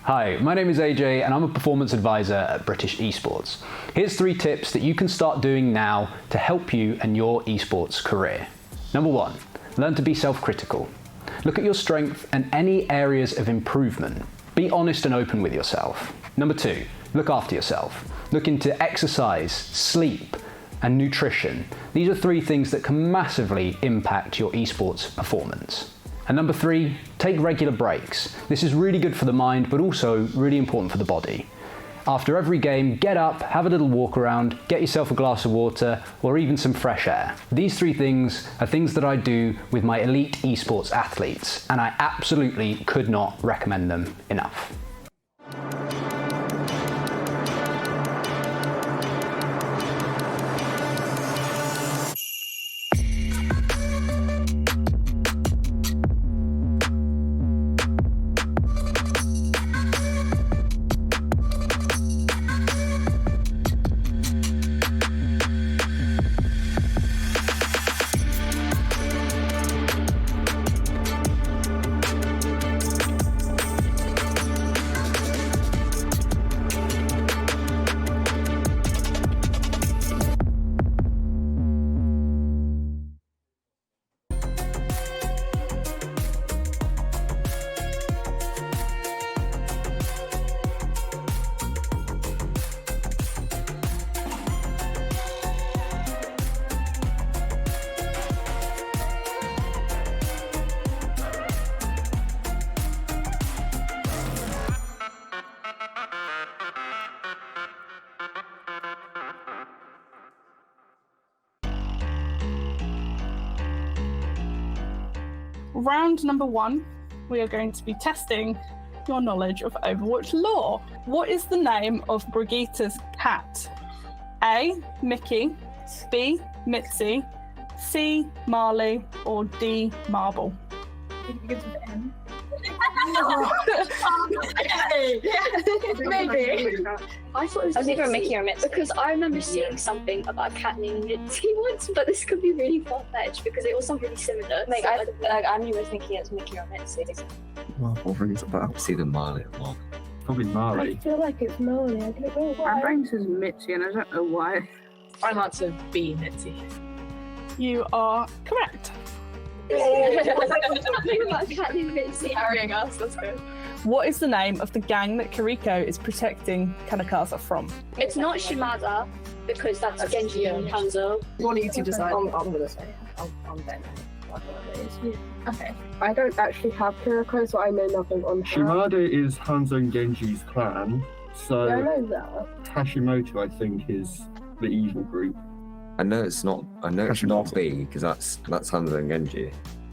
Hi, my name is AJ and I'm a performance advisor at British Esports. Here's 3 tips that you can start doing now to help you and your esports career. Number 1, learn to be self-critical. Look at your strength and any areas of improvement. Be honest and open with yourself. Number 2, look after yourself. Look into exercise, sleep, and nutrition. These are 3 things that can massively impact your esports performance. And number 3, take regular breaks. This is really good for the mind, but also really important for the body. After every game, get up, have a little walk around, get yourself a glass of water, or even some fresh air. These 3 things are things that I do with my elite esports athletes, and I absolutely could not recommend them enough. Round number 1, we are going to be testing your knowledge of Overwatch lore. What is the name of Brigitte's cat? A, Mickey, B, Mitzi, C, Marley, or D, Marble? Maybe. I thought it was either Mickey or Mitzi because I remember seeing something about a cat named Mitzi once, but this could be really far-fetched because it all sounds really similar. I knew I was thinking it was Mickey or Mitzi. Well, what rings about? It's either Marley or Marley. Probably Marley. I feel like it's Marley. I don't know why. My brain says Mitzi, and I don't know why. I'd like to be Mitzi. You are correct. Carrying us, that's good. What is the name of the gang that Kiriko is protecting Kanakaza from? It's not Shimada because that's Genji and Hanzo. What do you two decide? I'm gonna say I'm Ben. Okay. I don't actually have Kiriko, so I know nothing on her. Shimada is Hanzo and Genji's clan, so Yeah, I know that. Hashimoto, I think, is the evil group. I know it's not B because that's Hanzo and Genji.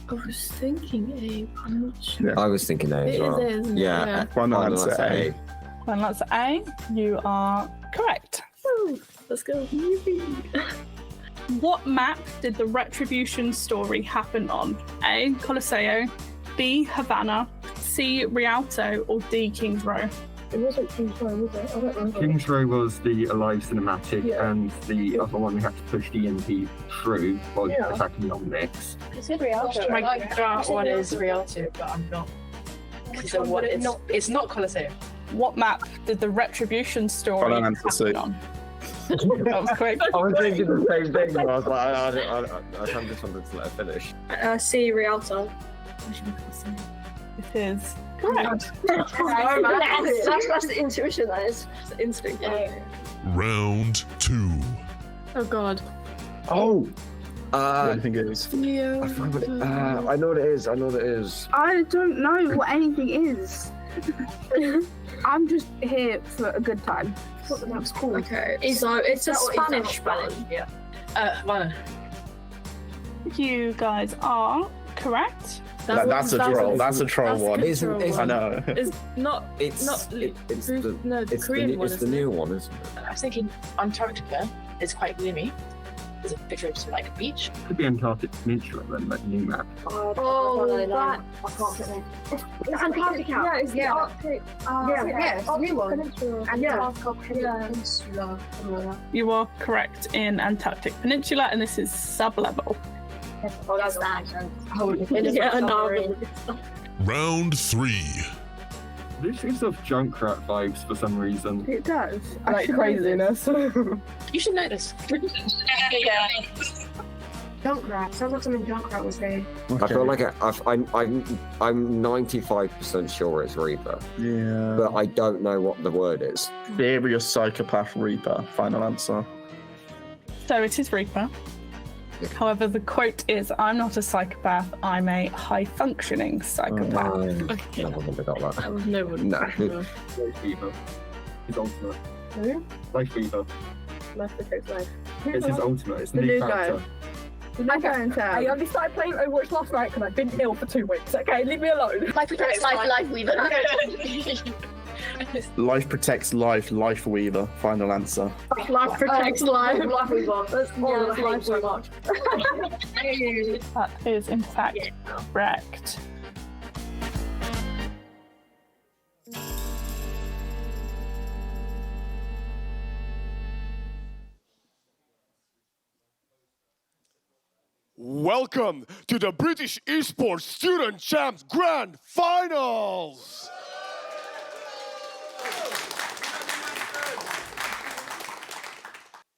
I was thinking A, I'm not sure. I was thinking A as It well. is A, isn't it? Yeah. Final answer A. Final answer A, you are correct. Woo, let's go. What map did the Retribution story happen on? A, Colosseo, B, Havana, C, Rialto, or D, Kings Row? It wasn't King's Row, was it? I don't remember. King's Row was the Alive cinematic, Yeah. and the other one we had to push the EMP through while attacking on mix. It's Rialto. My gut one is Rialto, but I'm not. So what? It's not Colosseo. What map did the Retribution story Final answer C. happen on? That was quick. I was thinking the same thing, but I was like, I kind of just wanted to let her finish. C, Rialto. It is correct. That's the intuition, that is. It's the instinct. Round 2. Oh god. What do you think it is? Yeah. I know what it is. I don't know what anything is. I'm just here for a good time. What the map's called? Okay. It's a Spanish one. Yeah. Havana. You guys are correct. That's a troll. That's a troll one. Isn't I know. It's not. It's the it's Korean one. It's the new one, isn't it? I was thinking Antarctica is quite gloomy. There's a picture of like a beach. Could be Antarctic Peninsula then, like new map. Oh, that. I can't get it. It's Antarctica. Yeah, it's the Arctic. Yeah, it's the new one. Antarctica Peninsula. You are correct in Antarctic Peninsula, and this is sub-level. Oh, that's that. Yeah, no. Round 3. This gives off Junkrat vibes for some reason. It does. Like craziness. You should know this. Yeah. Junkrat. Sounds like something Junkrat would say. I feel like I'm 95% sure it's Reaper, Yeah. but I don't know what the word is. Serious psychopath Reaper. Final answer. So it is Reaper. However, the quote is, "I'm not a psychopath, I'm a high-functioning psychopath." Okay. No one would have got that. No one. No. Life Fever. His ultimate. Who? Life Fever. Life protects life. It's his ultimate. It's the The new new character. I only started playing Overwatch last night because I've been ill for 2 weeks. Okay, leave me alone. Life protects life, Weaver. Life protects life. Life Weaver. Final answer. Life protects life. Life we want. That's all Yeah, life so much. That is, in fact, correct. Welcome to the British Esports Student Champs Grand Finals!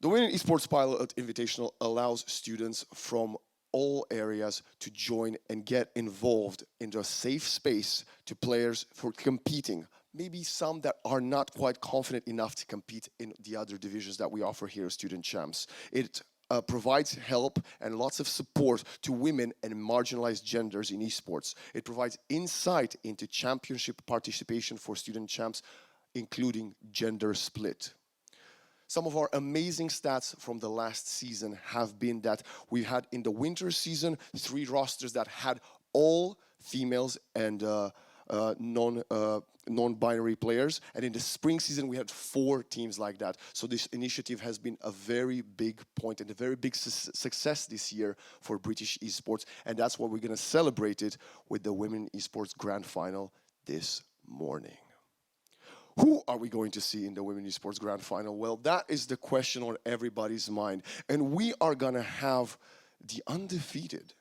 The Winning Esports Pilot Invitational allows students from all areas to join and get involved into a safe space to players for competing. Maybe some that are not quite confident enough to compete in the other divisions that we offer here at Student Champs. It provides help and lots of support to women and marginalized genders in esports. It provides insight into championship participation for Student Champs, including gender split. Some of our amazing stats from the last season have been that we had in the winter season 3 rosters that had all females and non-binary players, and in the spring season we had 4 teams like that. So this initiative has been a very big point and a very big success this year for British esports, and that's what we're going to celebrate it with the Women Esports Grand Final this morning. Who are we going to see in the Women Esports Grand Final? Well, that is the question on everybody's mind, and we are going to have the undefeated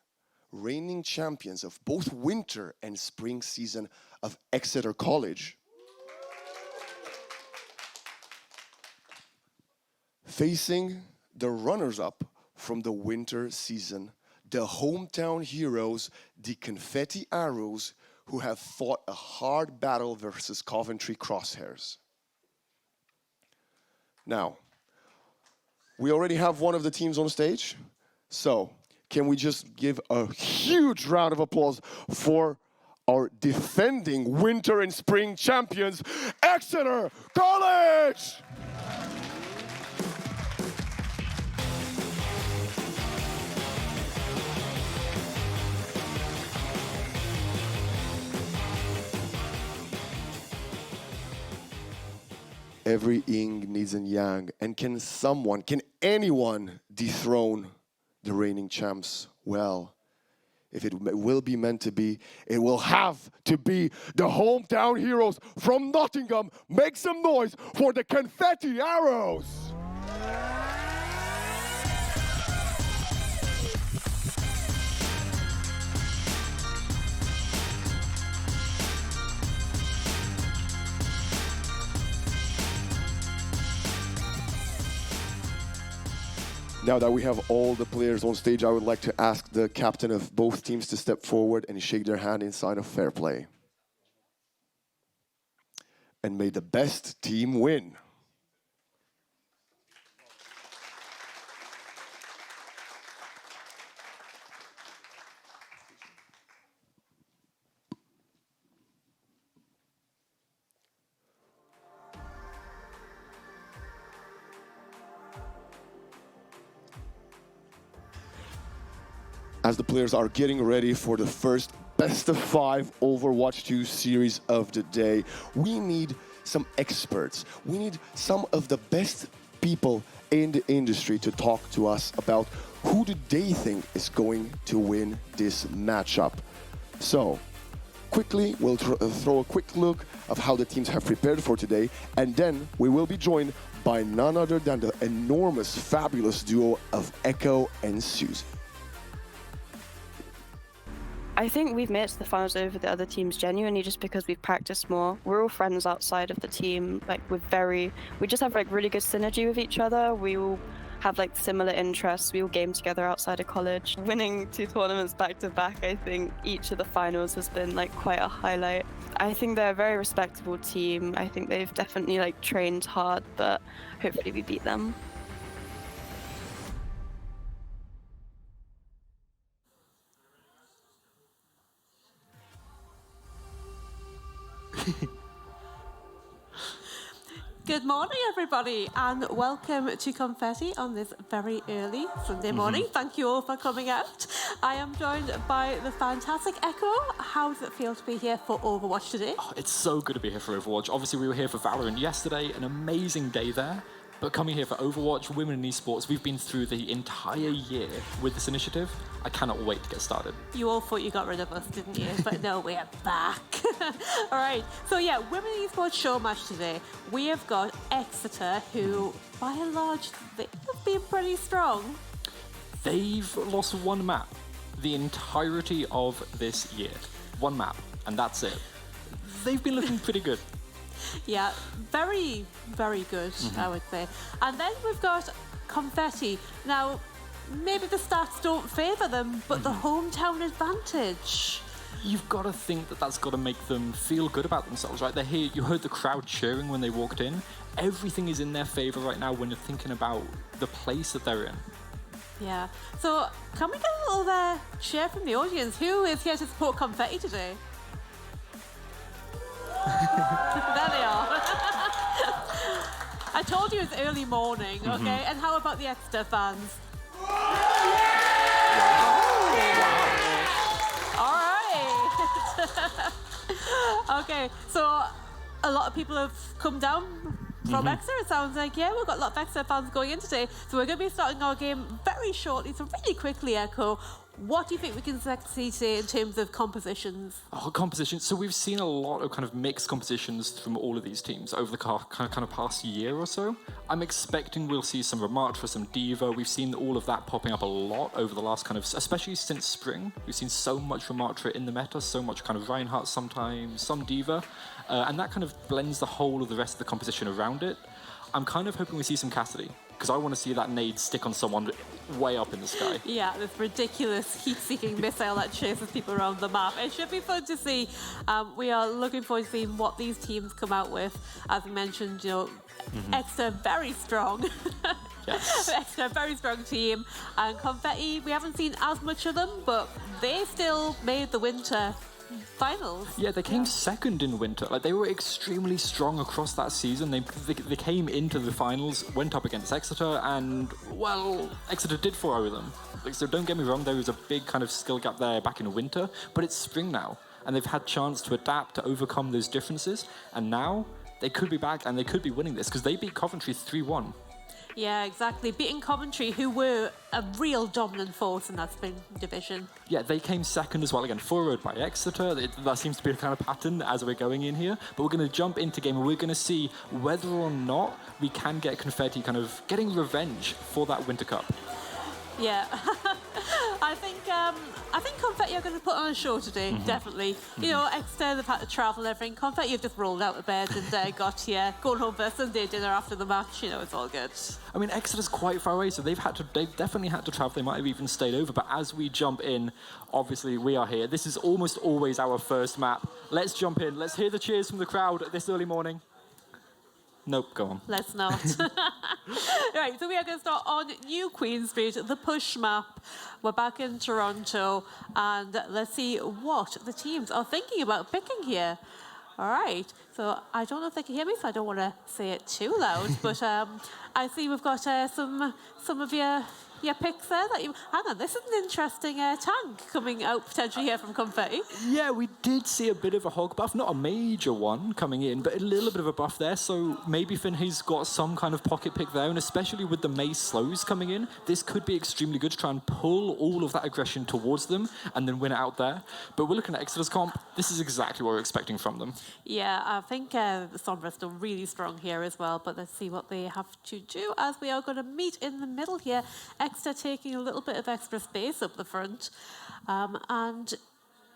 reigning champions of both winter and spring season of Exeter College facing the runners-up from the winter season, the hometown heroes, the Confetti Arrows, who have fought a hard battle versus Coventry Crosshairs. Now, we already have one of the teams on stage, so can we just give a huge round of applause for our defending winter and spring champions, Exeter College! Every yin needs a yang, and can anyone dethrone the reigning champs? Well, if it will be meant to be, it will have to be the hometown heroes from Nottingham. Make some noise for the Confetti Arrows! Now that we have all the players on stage, I would like to ask the captain of both teams to step forward and shake their hand in sign of fair play. And may the best team win. As the players are getting ready for the first best of 5 Overwatch 2 series of the day, we need some experts. We need some of the best people in the industry to talk to us about who do they think is going to win this matchup. So, quickly, we'll throw a quick look of how the teams have prepared for today, and then we will be joined by none other than the enormous, fabulous duo of Echo and Susie. I think we've made it to the finals over the other teams genuinely just because we've practiced more. We're all friends outside of the team. Like we just have like really good synergy with each other. We all have like similar interests. We all game together outside of college. Winning 2 tournaments back to back, I think each of the finals has been like quite a highlight. I think they're a very respectable team. I think they've definitely like trained hard, but hopefully we beat them. Good morning, everybody, and welcome to Confetti on this very early Sunday morning. Thank you all for coming out. I am joined by the fantastic Echo. How does it feel to be here for Overwatch today? Oh, it's so good to be here for Overwatch. Obviously, we were here for Valorant yesterday, an amazing day there. But coming here for Overwatch, Women in Esports, we've been through the entire year with this initiative. I cannot wait to get started. You all thought you got rid of us, didn't you? But no, we're back. All right. So yeah, Women in Esports Showmatch today. We have got Exeter, who, by and large, they have been pretty strong. They've lost one map the entirety of this year. One map, and that's it. They've been looking pretty good. Yeah, very, very good, I would say. And then we've got Confetti. Now, maybe the stats don't favour them, but the hometown advantage. You've got to think that that's got to make them feel good about themselves, right? They're here. You heard the crowd cheering when they walked in. Everything is in their favour right now when you're thinking about the place that they're in. Yeah. So, can we get a little cheer from the audience? Who is here to support Confetti today? There they are. I told you it's early morning, okay? And how about the Exeter fans? All right. Okay, so a lot of people have come down from Exeter, it sounds like. Yeah, we've got a lot of Exeter fans going in today. So we're going to be starting our game very shortly. So really quickly, Echo, what do you think we can expect to see today in terms of compositions? Oh, compositions. So we've seen a lot of kind of mixed compositions from all of these teams over the kind of past year or so. I'm expecting we'll see some Ramatra, some Diva. We've seen all of that popping up a lot over the last kind of, especially since spring. We've seen so much Ramatra in the meta, so much kind of Reinhardt sometimes, some Diva. And that kind of blends the whole of the rest of the composition around it. I'm kind of hoping we see some Cassidy, because I want to see that nade stick on someone way up in the sky. Yeah, this ridiculous heat-seeking missile that chases people around the map. It should be fun to see. We are looking forward to seeing what these teams come out with. As we mentioned, you know, Exeter very strong. Yes. Exeter very strong team. And Confetti, we haven't seen as much of them, but they still made the winter finals. Yeah, they came second in winter. Like, they were extremely strong across that season. They came into the finals, went up against Exeter, and, well, Exeter did 4-0 them. Like, so don't get me wrong, there was a big kind of skill gap there back in winter, but it's spring now, and they've had chance to adapt, to overcome those differences, and now they could be back and they could be winning this, because they beat Coventry 3-1. Yeah, exactly. Beating Coventry, who were a real dominant force in that spring division. Yeah, they came second as well. Again, 4-0 by Exeter. That seems to be a kind of pattern as we're going in here. But we're going to jump into game and we're going to see whether or not we can get Confetti kind of getting revenge for that Winter Cup. Yeah. I think Confetti are going to put on a show today, definitely. You know, Exeter, they've had to travel and everything. Confetti have just rolled out of bed and got here, going home for a Sunday dinner after the match. You know, it's all good. I mean, Exeter's quite far away, so they've definitely had to travel. They might have even stayed over. But as we jump in, obviously we are here. This is almost always our first map. Let's jump in. Let's hear the cheers from the crowd this early morning. Nope, go on. Let's not. Right, so we are going to start on New Queen Street, the push map. We're back in Toronto, and let's see what the teams are thinking about picking here. All right, so I don't know if they can hear me, so I don't want to say it too loud, but I see we've got some of your picks there. Hang on, this is an interesting tank coming out potentially here from Confetti. Yeah, we did see a bit of a hog buff, not a major one coming in, but a little bit of a buff there. So maybe Finhay's got some kind of pocket pick there, and especially with the Maze slows coming in, this could be extremely good to try and pull all of that aggression towards them and then win it out there. But we're looking at Exeter's comp. This is exactly what we're expecting from them. Yeah, I think the Sombra is still really strong here as well, but let's see what they have to do as we are going to meet in the middle here. Exeter taking a little bit of extra space up the front. And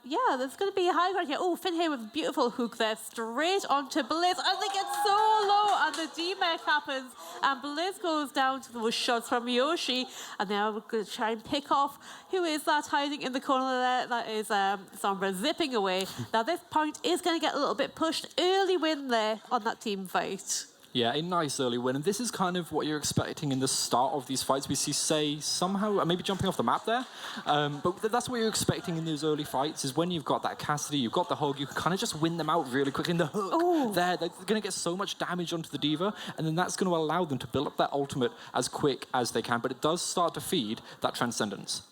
yeah, there's going to be a high ground here. Oh, Finhay with a beautiful hook there, straight onto Blizz. And they get so low, and the D-Mech happens. And Blizz goes down to those shots from Yoshi. And now we're going to try and pick off who is that hiding in the corner there. That is Sombra zipping away. Now, this point is going to get a little bit pushed. Early win there on that team fight. Yeah, a nice early win, and this is kind of what you're expecting in the start of these fights. We see Say somehow, maybe jumping off the map there, but that's what you're expecting in those early fights, is when you've got that Cassidy, you've got the hug, you can kind of just win them out really quickly. In the hook, they're going to get so much damage onto the D.Va, and then that's going to allow them to build up that ultimate as quick as they can, but it does start to feed that Transcendence.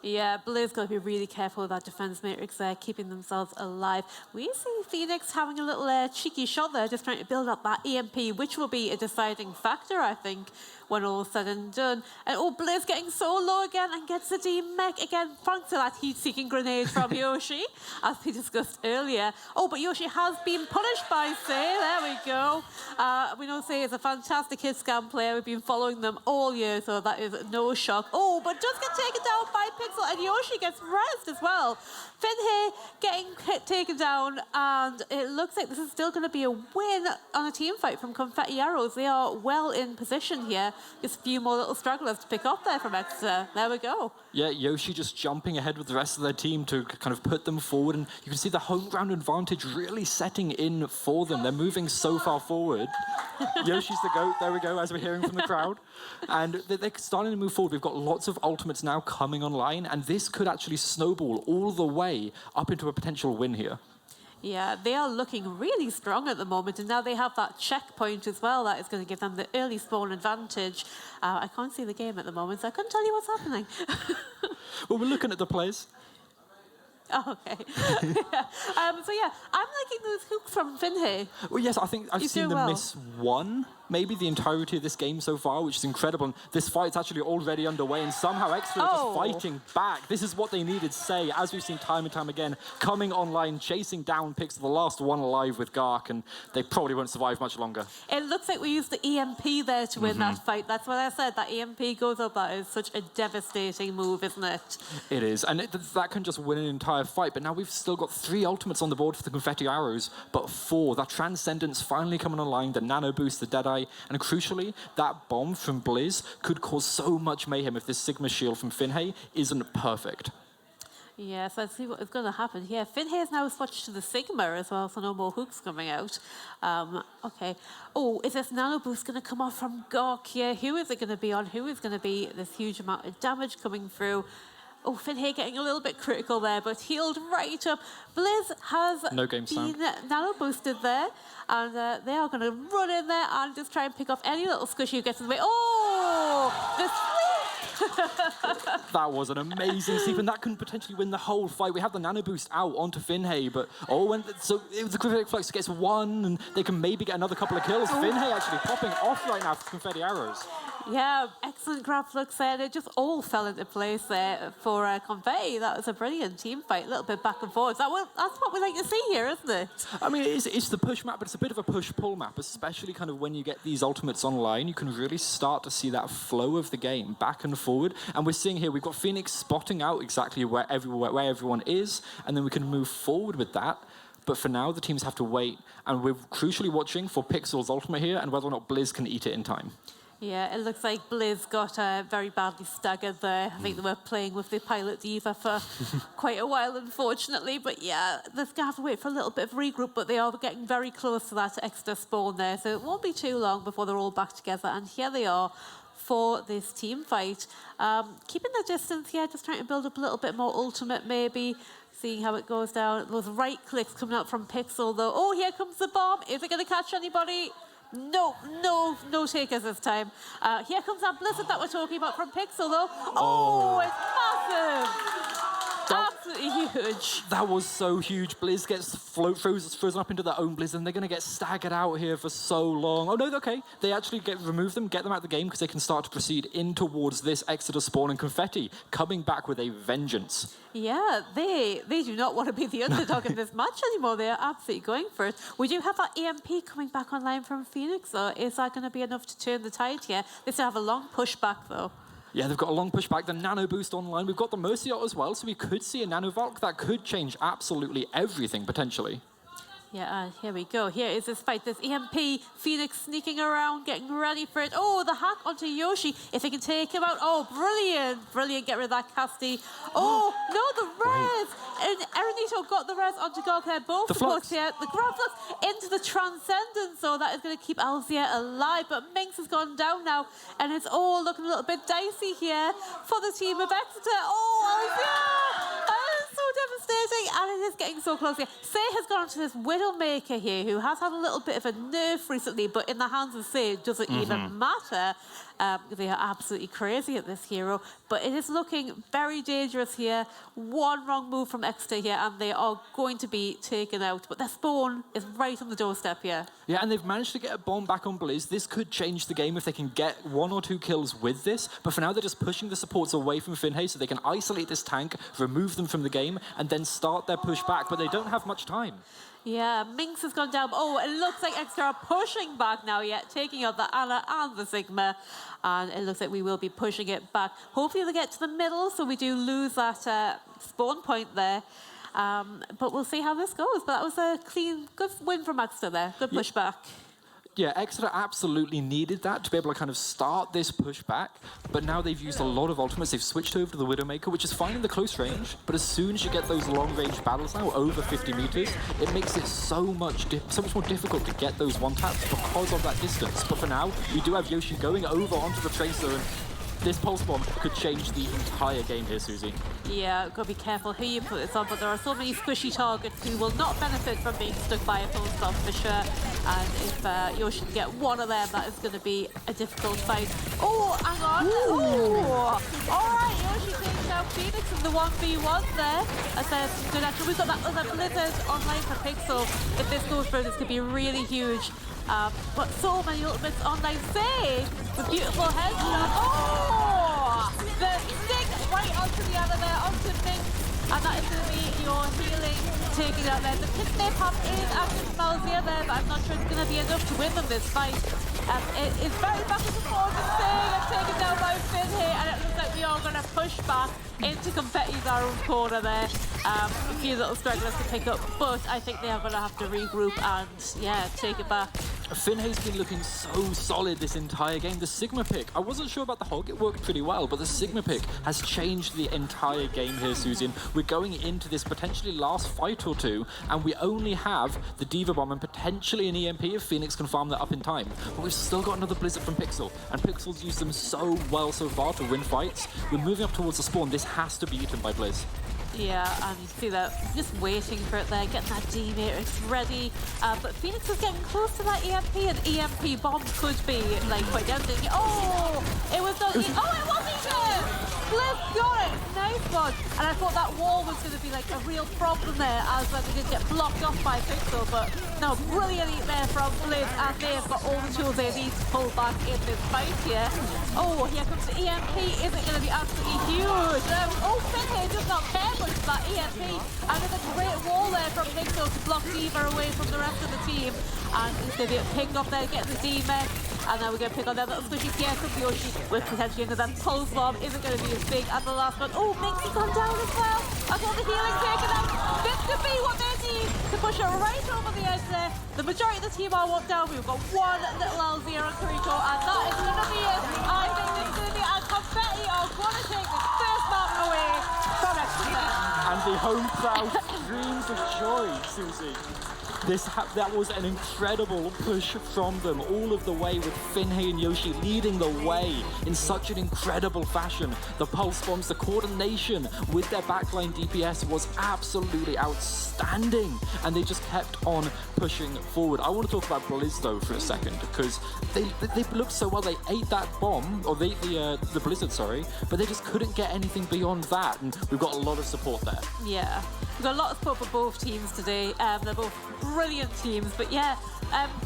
Yeah, Blizz got to be really careful with that defense matrix there, keeping themselves alive. We see Phoenix having a little cheeky shot there, just trying to build up that EMP, which will be a deciding factor, I think, when all is said and done. And Blizz getting so low again and gets the D-Mech again, thanks to that heat-seeking grenade from Yoshi, as we discussed earlier. But Yoshi has been punished by Say. There we go. We know Say is a fantastic hit scan player. We've been following them all year, so that is no shock. But does get taken down by Pixel, and Yoshi gets rezzed as well. Finhay getting taken down, and it looks like this is still going to be a win on a team fight from Confetti Arrows. They are well in position here. Just a few more little stragglers to pick up there from Exeter. There we go. Yeah, Yoshi just jumping ahead with the rest of their team to kind of put them forward, and you can see the home ground advantage really setting in for them. They're moving so far forward. Yoshi's the GOAT, there we go, as we're hearing from the crowd. And they're starting to move forward. We've got lots of ultimates now coming online, and this could actually snowball all the way up into a potential win here. Yeah, they are looking really strong at the moment, and now they have that checkpoint as well. That is going to give them the early spawn advantage. I can't see the game at the moment, so I couldn't tell you what's happening. Well, we're looking at the plays. Oh, okay. So yeah, I'm liking those hooks from Finhay. Well, yes, I think I've seen them miss one, maybe the entirety of this game so far, which is incredible. And this fight's actually already underway, and somehow Extra are just fighting back. This is what they needed, Say, as we've seen time and time again, coming online, chasing down Pixel, the last one alive with Gark, and they probably won't survive much longer. It looks like we used the EMP there to win that fight. That's what I said, that EMP goes up. That is such a devastating move, isn't it? It is, and that can just win an entire fight, but now we've still got 3 ultimates on the board for the Confetti Arrows, but 4. That Transcendence finally coming online, the Nano Boost, the Deadeye, and crucially, that bomb from Blizz could cause so much mayhem if this Sigma shield from Finhay isn't perfect. Yes, let's see what is going to happen here. Finhay has now switched to the Sigma as well, so no more hooks coming out. Okay. Is this Nano Boost going to come off from Gark here? Who is it going to be on? Who is going to be this huge amount of damage coming through? Finhay getting a little bit critical there, but healed right up. Blizz has been nano boosted there, and they are going to run in there and just try and pick off any little squishy who gets in the way. The That was an amazing sweep, and that can potentially win the whole fight. We have the Nano Boost out onto Finhay, but the Confetti Flux gets 1, and they can maybe get another couple of kills. Finhay actually popping off right now for Confetti Arrows. Yeah, excellent grab flux there. It just all fell into place there for Confetti. That was a brilliant team fight, a little bit back and forth. That's what we like to see here, isn't it? I mean, it's the push map, but it's a bit of a push-pull map, especially kind of when you get these ultimates online. You can really start to see that flow of the game back and forward. And we're seeing here, we've got Phoenix spotting out exactly where everyone is, and then we can move forward with that. But for now, the teams have to wait, and we're crucially watching for Pixel's ultimate here and whether or not Blizz can eat it in time. Yeah, it looks like Blizz got very badly staggered there. I think they were playing with the pilot D.Va for quite a while, unfortunately. But yeah, they're going to have to wait for a little bit of regroup, but they are getting very close to that extra spawn there. So it won't be too long before they're all back together. And here they are for this team fight. Keeping the distance here, just trying to build up a little bit more ultimate maybe. Seeing how it goes down. Those right clicks coming out from Pixel though. Oh, here comes the bomb. Is it going to catch anybody? No takers this time. Here comes that blizzard that we're talking about from Pixel, though. It's massive! Absolutely huge. That was so huge. Blizz gets frozen up into their own Blizz, and they're going to get staggered out here for so long. Oh, no, okay. They actually remove them, get them out of the game, because they can start to proceed in towards this Exeter spawn, and Confetti coming back with a vengeance. Yeah, they do not want to be the underdog in this match anymore. They are absolutely going for it. We do have that EMP coming back online from Phoenix, though. Is that going to be enough to turn the tide here? They still have a long pushback, though. Yeah, they've got a long push back, the Nano Boost online. We've got the Mercy Art as well, so we could see a Nano Valk that could change absolutely everything, potentially. Yeah, here we go. Here is this fight. There's EMP, Phoenix sneaking around, getting ready for it. Oh, the hack onto Yoshi. If they can take him out. Oh, brilliant. Brilliant. Get rid of that Casty. Oh, no, the res. And Arenito got the res onto Gorka. Both the flux here. The ground flux into the Transcendence. So that is going to keep Alzia alive. But Minx has gone down now. And it's all looking a little bit dicey here for the team of Exeter. Oh, Alzia. That is so devastating. And it is getting so close here. Say has gone onto this Widowmaker here, who has had a little bit of a nerf recently, but in the hands of Say, it doesn't even matter. They are absolutely crazy at this hero, but it is looking very dangerous here. One wrong move from Exeter here, and they are going to be taken out. But their spawn is right on the doorstep here. Yeah, and they've managed to get a bomb back on Blizz. This could change the game if they can get 1 or 2 kills with this, but for now they're just pushing the supports away from Finhay so they can isolate this tank, remove them from the game, and then start their push back, but they don't have much time. Yeah, Minx has gone down. Oh, it looks like Exeter are pushing back now, taking out the Anna and the Sigma. And it looks like we will be pushing it back. Hopefully they get to the middle, so we do lose that spawn point there. But we'll see how this goes. But that was a clean, good win from Exeter there. Good pushback. Yeah, Exeter absolutely needed that to be able to kind of start this pushback, but now they've used a lot of ultimates. They've switched over to the Widowmaker, which is fine in the close range, but as soon as you get those long-range battles now, over 50 meters, it makes it so much more difficult to get those one-taps because of that distance. But for now, we do have Yoshi going over onto the Tracer, and this Pulse Bomb could change the entire game here, Susie. Yeah, gotta be careful who you put this on, but there are so many squishy targets who will not benefit from being stuck by a Pulse Bomb for sure. And if Yoshi can get one of them, that is going to be a difficult fight. Oh, hang on. Oh, all right, Yoshi takes out Phoenix in the 1v1 there. I said some good action. We've got that other Blizzard online for Pixel. If this goes through, this could be really huge. But so many ultimates online. Say the beautiful headshot. Oh, the stick right onto the other there, onto Minx. And that is going to be your healing taken out there. The Pitney Pump is active from Alzia there, but I'm not sure it's going to be enough to win them this fight. It is very backwards and forwards and saying and taken down by Finn here, and it looks like we are going to push back into Confetti's own corner there. A few little stragglers to pick up, but I think they are going to have to regroup and, yeah, take it back. Finhay's been looking so solid this entire game. The Sigma pick, I wasn't sure about the Hog, it worked pretty well, but the Sigma pick has changed the entire game here, Susie. We're going into this potentially last fight or two, and we only have the Diva Bomb and potentially an EMP if Phoenix can farm that up in time. But we've still got another Blizzard from Pixel, and Pixel's used them so well so far to win fights. We're moving up towards the spawn. This has to be eaten by Blizz. Yeah, and you see that, just waiting for it there, getting that D-Matrix ready. But Phoenix is getting close to that EMP, and EMP bomb could be, like, quite devastating. Oh, it was not... Oh, it was eaten! Blizz got it! Nice one! And I thought that wall was going to be, like, a real problem there, as they did get blocked off by Pixel, but no, brilliant eat there from Blizz, and they have got all the tools they need to pull back in this fight here. Oh, here comes the EMP. Is it going to be absolutely huge? Oh, Finhay does not care much for that EMP. And there's a great wall there from Pixel to block Diva away from the rest of the team. And it's going to be picked up there, getting the D-Mech. And now we're going to pick on that little squishy Pierre from Yoshi with potentially into that Pulse Bomb. Isn't going to be as big as the last one. Oh, Minx has gone down as well. I've got the healing taken out. This could be what they need to push it right over the edge there. The majority of the team are walked down. We've got one little Alzia on Kariko, and that is going to be it. I think this is going to be a Confetti are going to take this first mountain away from Exeter. And the home crowd screams of joy, Susie. That was an incredible push from them, all of the way with Finhay and Yoshi leading the way in such an incredible fashion. The pulse bombs, the coordination with their backline DPS was absolutely outstanding, and they just kept on pushing forward. I want to talk about Blizz though for a second, because they looked so well. They ate that bomb, or they ate the Blizzard, sorry, but they just couldn't get anything beyond that, and we've got a lot of support there. Yeah, we've got a lot of support for both teams today. They're both brilliant teams, but yeah,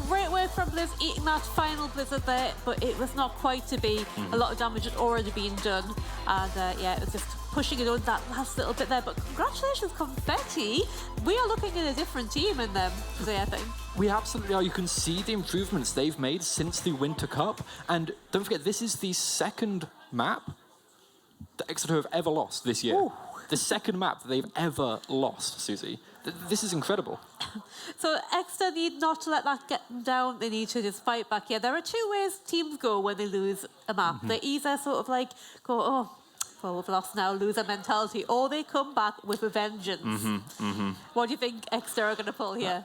great work from Blizz eating that final Blizzard there, but it was not quite to be. A lot of damage had already been done, and yeah, it was just pushing it on that last little bit there. But congratulations, Confetti. We are looking at a different team in them today, I think. We absolutely are. You can see the improvements they've made since the Winter Cup, and don't forget, this is the second map that Exeter have ever lost this year. Ooh. The second map that they've ever lost, Susie. This is incredible. So Exeter need not to let that get them down. They need to just fight back. Yeah, there are two ways teams go when they lose a map. They either sort of like go, oh, well, we've lost now, loser mentality, or they come back with a vengeance. What do you think Exeter are going to pull here?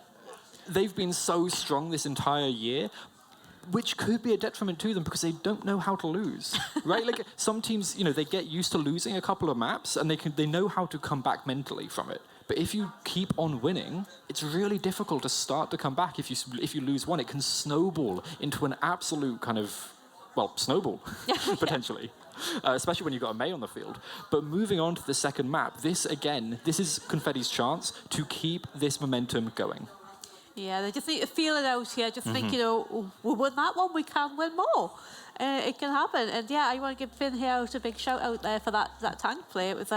They've been so strong this entire year, which could be a detriment to them because they don't know how to lose, right? Like some teams, you know, they get used to losing a couple of maps and they know how to come back mentally from it. But if you keep on winning, it's really difficult to start to come back. If you lose one, it can snowball into an absolute kind of, well, snowball, potentially. Especially when you've got a May on the field. But moving on to the second map, this is Confetti's chance to keep this momentum going. Yeah, they just need to feel it out here. Just think, you know, we won that one, we can win more. It can happen. And yeah, I want to give Finn here out a big shout out there for that tank play. It was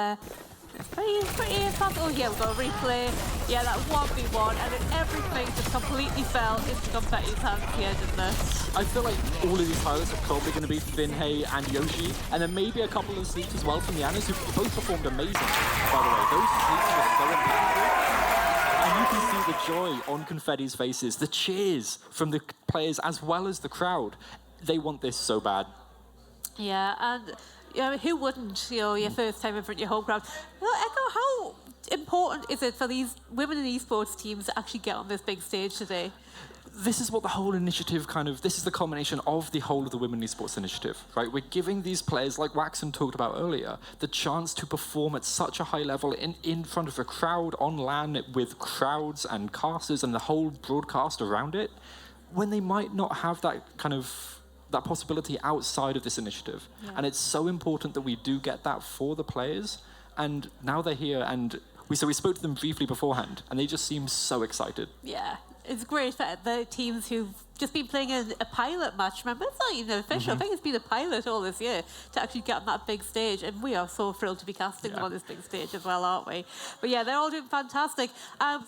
it's pretty impressive. Oh yeah, we've got a replay. Yeah, that 1v1, and then everything just completely fell into Confetti's hands here, didn't it? I feel like all of these pilots are probably going to be Finhay and Yoshi, and then maybe a couple of sleeps as well from the Annas, who both performed amazing, by the way. Those sleeps were so impactful. And you can see the joy on Confetti's faces, the cheers from the players as well as the crowd. They want this so bad. Yeah, and you know, who wouldn't, you know, your first time in front of your home crowd? You know, Echo, how important is it for these women in esports teams to actually get on this big stage today? This is what the whole initiative this is the culmination of the whole of the Women in Esports initiative, right? We're giving these players, like Waxon talked about earlier, the chance to perform at such a high level in front of a crowd on LAN with crowds and casters and the whole broadcast around it, when they might not have that possibility outside of this initiative. Yeah. And it's so important that we do get that for the players. And now they're here, and we spoke to them briefly beforehand, and they just seem so excited. Yeah, it's great for the teams who've just been playing a pilot match. Remember, it's not even official. I think it's been a pilot all this year to actually get on that big stage, and we are so thrilled to be casting them on this big stage as well, aren't we? But yeah, they're all doing fantastic.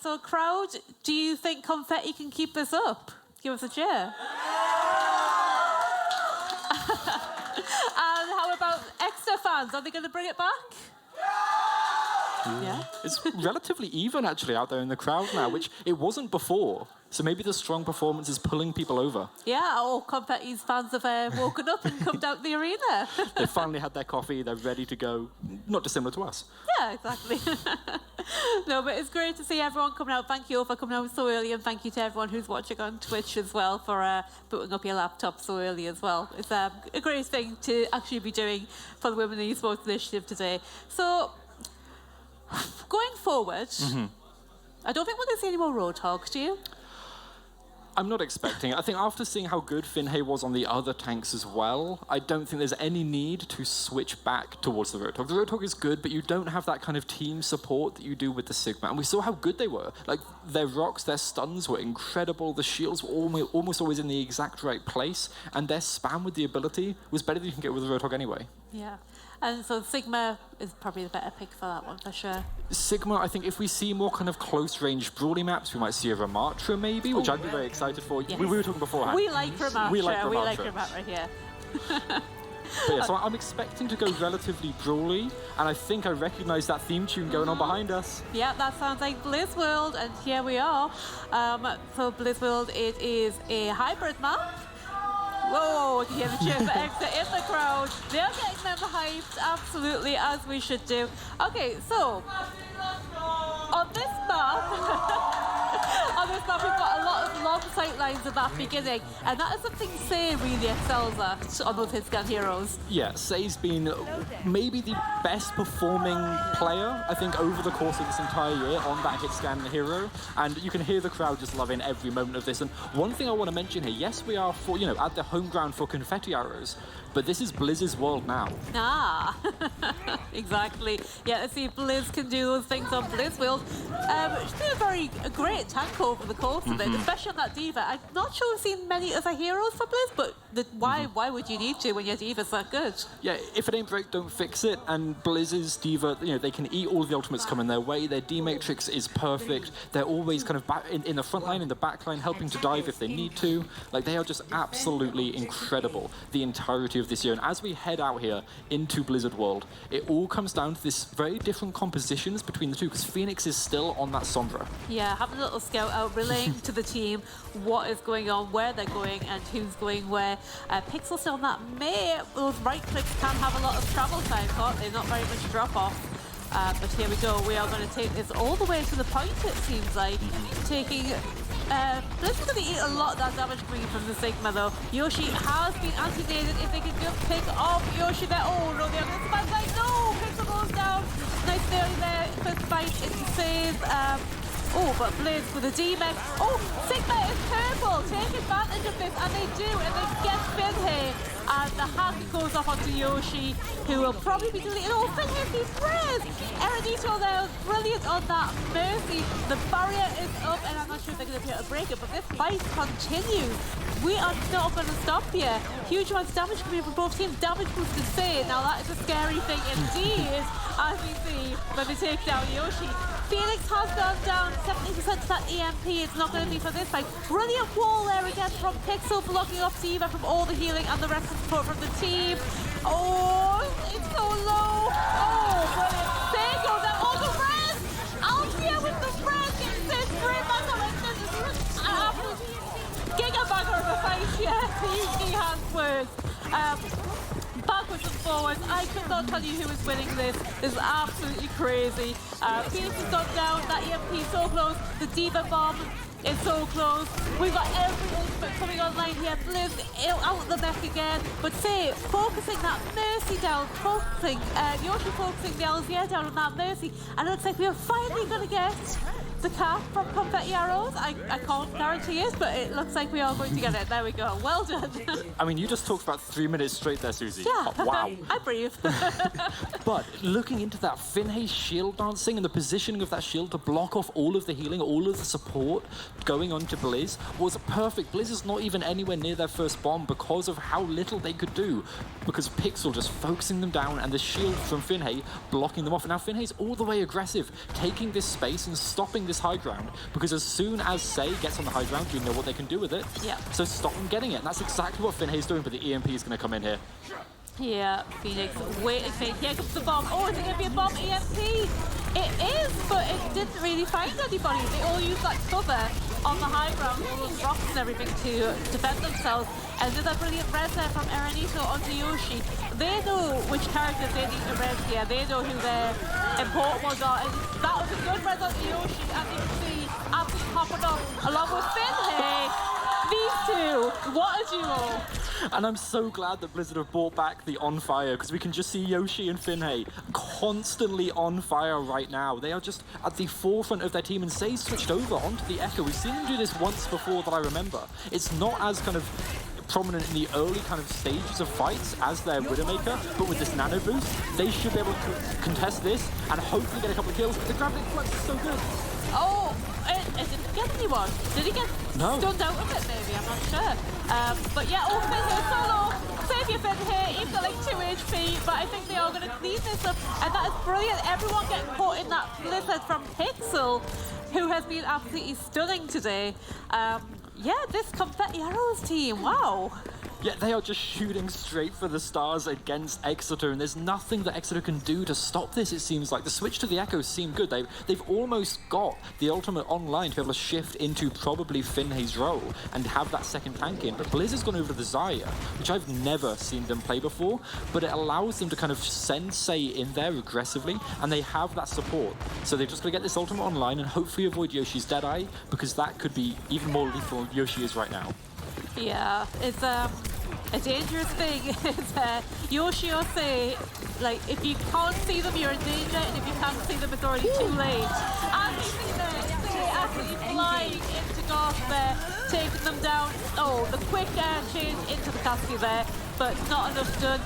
So crowd, do you think Confetti can keep this up? Give us a cheer. And how about Exeter fans? Are they going to bring it back? Yeah. It's relatively even, actually, out there in the crowd now, which it wasn't before. So maybe the strong performance is pulling people over. Yeah, all Confetti's fans have woken up and come down to the arena. They finally had their coffee, they're ready to go. Not dissimilar to us. Yeah, exactly. No, but it's great to see everyone coming out. Thank you all for coming out so early, and thank you to everyone who's watching on Twitch as well for booting up your laptop so early as well. It's a great thing to actually be doing for the Women in Esports Initiative today. So, going forward, I don't think we're going to see any more Roadhog, do you? I'm not expecting it. I think after seeing how good Finhay was on the other tanks as well, I don't think there's any need to switch back towards the Roadhog. The Roadhog is good, but you don't have that kind of team support that you do with the Sigma. And we saw how good they were. Like, their rocks, their stuns were incredible. The shields were almost always in the exact right place. And their spam with the ability was better than you can get with the Roadhog anyway. Yeah. And so Sigma is probably the better pick for that one, for sure. Sigma, I think if we see more kind of close-range brawly maps, we might see a Ramatra maybe, which I'd be very excited for. Yes. We were talking beforehand. We like Ramatra. We like Ramatra here. But yeah, so I'm expecting to go relatively brawly, and I think I recognise that theme tune going on behind us. Yeah, that sounds like Blizzworld, and here we are. So Blizzworld, it is a hybrid map. Whoa, you can hear the cheer for Exeter in the crowd. They're getting them hyped, absolutely, as we should do. Okay, so, on this map, we've got a lot of long sight lines at that beginning, and that is something Say really excels at on those hit-scan heroes. Yeah, Say's been maybe the best performing player, I think, over the course of this entire year on that hit-scan hero, and you can hear the crowd just loving every moment of this. And one thing I want to mention here, yes, we are at the home ground for confetti arrows, but this is Blizz's world now. Ah, exactly. Yeah, let's see if Blizz can do those things on Blizz World. She's been a great tank over the course of it, especially on that diva. I'm not sure we've seen many other heroes for Blizz, but why would you need to when your diva's that good? Yeah, if it ain't broke, don't fix it. And Blizz's diva, you know, they can eat all the ultimates coming their way. Their D matrix is perfect. They're always kind of back in the front line, in the back line, helping to dive if they need to. Like, they are just absolutely incredible the entirety of this year. And as we head out here into Blizzard World, it all comes down to this very different compositions between the two, because Phoenix is still on that Sombra. Yeah, having a little scout out, relaying to the team what is going on, where they're going, and who's going where. Pixel still on that May. Those right clicks can have a lot of travel time, can't they? Not very much drop off. But here we go. We are going to take this all the way to the point, it seems like. Taking... Blizz is going to eat a lot of that damage coming from the Sigma, though. Yoshi has been anti-naded. If they can just pick off Yoshi there. Oh, no, they're going to survive. Like, no! Pixel goes down. Nice early there. First fight into save. Oh, but Blizz with a D-Mech. Oh, Sigma is purple. Take advantage of this, and they do, and they get Finhay. And the hack goes off onto Yoshi, who will probably be deleted. Oh, Finhay sees Blizz. Eradito there, brilliant on that Mercy. The barrier is up, and I'm not sure if they're going to be able to break it, but this fight continues. We are not going to stop here. Huge amounts of damage coming in from both teams. Damage boosted Fade. Now that is a scary thing indeed, as we see when they take down Yoshi. Phoenix has gone down 70% to that EMP. It's not going to be for this fight. Brilliant wall there again from Pixel, blocking off Diva from all the healing and the rest of the support from the team. Oh, it's so low. Oh, brilliant. There goes that. Oh, the res. Althea with the res. Getting sent straight back up. Absolutely gigabagger of a fight. Yeah, he has words. Backwards and forwards. I could not tell you who is winning this. This is absolutely crazy. Phoenix has gone down. That EMP so close. The Diva bomb is so close. We've got every ultimate coming online here. Blizz out the mech again. But say, focusing that Mercy down. Focusing, Yoshi focusing the LZR down on that Mercy. And it looks like we are finally going to get the cap from Confetti arrows. I can't guarantee it, but it looks like we are going to get it. There we go. Well done. I mean, you just talked about 3 minutes straight there, Susie. Yeah. Oh, wow. I breathe. But looking into that Finhay shield dancing and the positioning of that shield to block off all of the healing, all of the support going on to Blizz was perfect. Blizz is not even anywhere near their first bomb because of how little they could do. Because Pixel just focusing them down and the shield from Finhay blocking them off. And now Finhay's all the way aggressive, taking this space and stopping this high ground, because as soon as Say gets on the high ground, we know what they can do with it. Yeah. So stop them getting it. And that's exactly what Finhay's doing, but the EMP is going to come in here. Yeah, Phoenix waiting for it. Here comes the bomb. Oh, is it going to be a bomb EMP? It is, but it didn't really find anybody. They all used that cover on the high ground, all those rocks and everything to defend themselves. And did that brilliant res there from Eranito onto Yoshi. They know which characters they need to res here. They know who their important ones are. And that was a good res onto Yoshi. As you can see, absolutely popping up along with Finhay. These two, what a duo. And I'm so glad that Blizzard have brought back the on fire, because we can just see Yoshi and Finhay constantly on fire right now. They are just at the forefront of their team, and Say switched over onto the Echo. We've seen them do this once before that I remember. It's not as kind of prominent in the early kind of stages of fights as their Widowmaker, but with this nano boost, they should be able to contest this and hopefully get a couple of kills. The gravity flux is so good. Oh, it didn't get anyone. Did he get stunned out of it, maybe? I'm not sure. But yeah, oh, Finhay solo. Save your Finhay. He's got like 2 HP, but I think they are going to clean this up. And that is brilliant. Everyone getting caught in that blizzard from Pixel, who has been absolutely stunning today. Yeah, this Confetti Arrows team, wow. Yeah, they are just shooting straight for the stars against Exeter, and there's nothing that Exeter can do to stop this, it seems like. The switch to the Echoes seem good. They've almost got the ultimate online to be able to shift into probably Finhay's role and have that second tank in. But Blizz has gone over to the Zarya, which I've never seen them play before, but it allows them to kind of send Say in there aggressively, and they have that support. So they're just going to get this ultimate online and hopefully avoid Yoshi's Deadeye, because that could be even more lethal than Yoshi is right now. Yeah, it's a dangerous thing. It's Yoshi or Say, like, if you can't see them, you're in danger, and if you can't see them, it's already too late. And you see there, Say actually flying into Garth there, taking them down. Oh, the quick change into the Cassie there, but not enough done.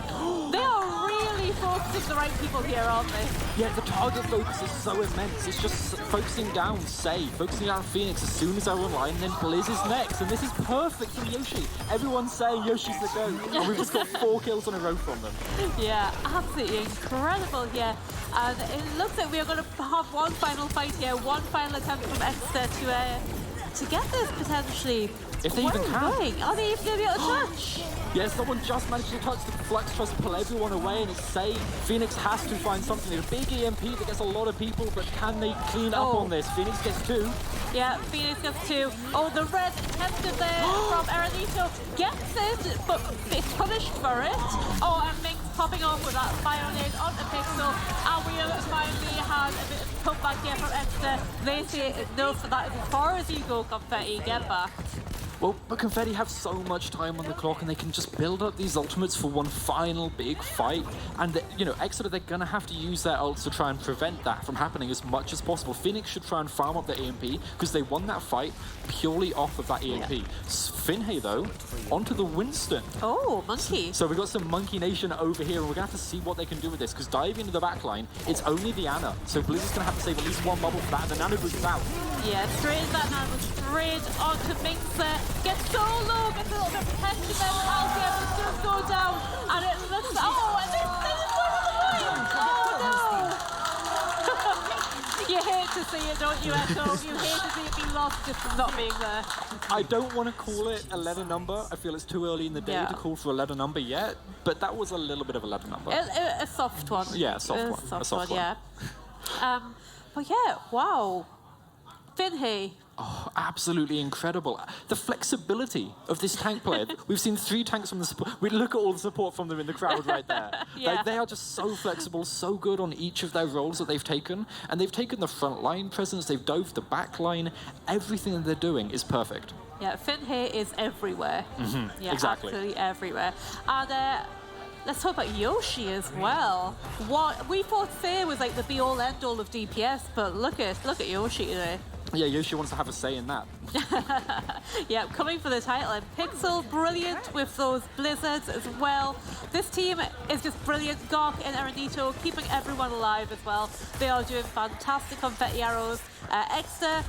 They are really really focusing the right people here, aren't they? Yeah, the target focus is so immense. It's just focusing down Sei, focusing down Phoenix as soon as they're online, and then Blizz is next. And this is perfect from Yoshi. Everyone's saying Yoshi's the go. And we've just got 4 kills on a row from them. Yeah, absolutely incredible here. And it looks like we are going to have one final fight here, one final attempt from Exeter to get this potentially. If they even can. Are they even going to be able to touch? Yeah, someone just managed to touch the Flux, tries to pull everyone away, and it's Sei. Phoenix has to find something. A big EMP that gets a lot of people, but can they clean up on this? Phoenix gets 2. Yeah, Phoenix gets 2. Oh, the red attempted there from Arenito gets it, but it's punished for it. Oh, and Minx popping off with that fire nade onto Pixel, and we have finally had a bit of comeback here from Exeter. They say no for that as far as you go, Confetti, get back. Well, but Confetti have so much time on the clock, and they can just build up these ultimates for one final big fight. And, you know, Exeter, they're going to have to use their ults to try and prevent that from happening as much as possible. Phoenix should try and farm up their EMP, because they won that fight purely off of that EMP. Yeah. Finhey, though, onto the Winston. Oh, Monkey. So we've got some Monkey Nation over here, and we're going to have to see what they can do with this, because diving into the back line, it's only the Ana. So Blizz is going to have to save at least one bubble for that, and the Nano Boost is out. Yeah, straight into that Nano, straight onto Minx there. Gets so low, gets a little bit of protection there, but Alcias does go down, and it looks, and they just go to the point! Oh no! You hate to see it, don't you, Echo? You hate to see it be lost just from not being there. I don't want to call it a letter number. I feel it's too early in the day to call for a letter number yet, but that was a little bit of a letter number. A soft one. Yeah, a soft one. Yeah. But yeah, wow. Finhey. Oh, absolutely incredible. The flexibility of this tank player. We've seen 3 tanks from the support. We look at all the support from them in the crowd right there. Yeah. They are just so flexible, so good on each of their roles that they've taken. And they've taken the front line presence, they've dove the back line. Everything that they're doing is perfect. Yeah, Finhey is everywhere. Mm-hmm. Yeah, exactly. Absolutely everywhere. And let's talk about Yoshi as well. What we thought Sei was like the be-all end-all of DPS, but look at Yoshi today. Yeah, Yoshi wants to have a say in that. Yeah, coming for the title. And Pixel, brilliant with those blizzards as well. This team is just brilliant. Gark and Arenito keeping everyone alive as well. They are doing fantastic confetti arrows. Exeter,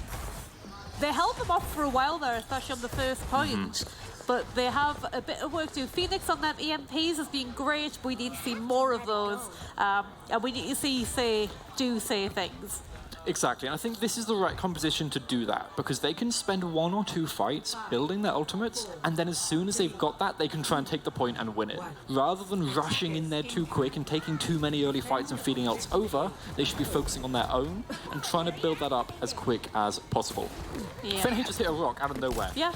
they held them off for a while there, especially on the first point. But they have a bit of work to do. Phoenix on them EMPs has been great. We need to see more of those. And we need to see Sei do Sei things. Exactly, and I think this is the right composition to do that, because they can spend 1 or 2 fights building their ultimates, and then as soon as they've got that, they can try and take the point and win it. Rather than rushing in there too quick and taking too many early fights and feeding ults over, they should be focusing on their own and trying to build that up as quick as possible. Yeah. Finhey just hit a rock out of nowhere. Yeah,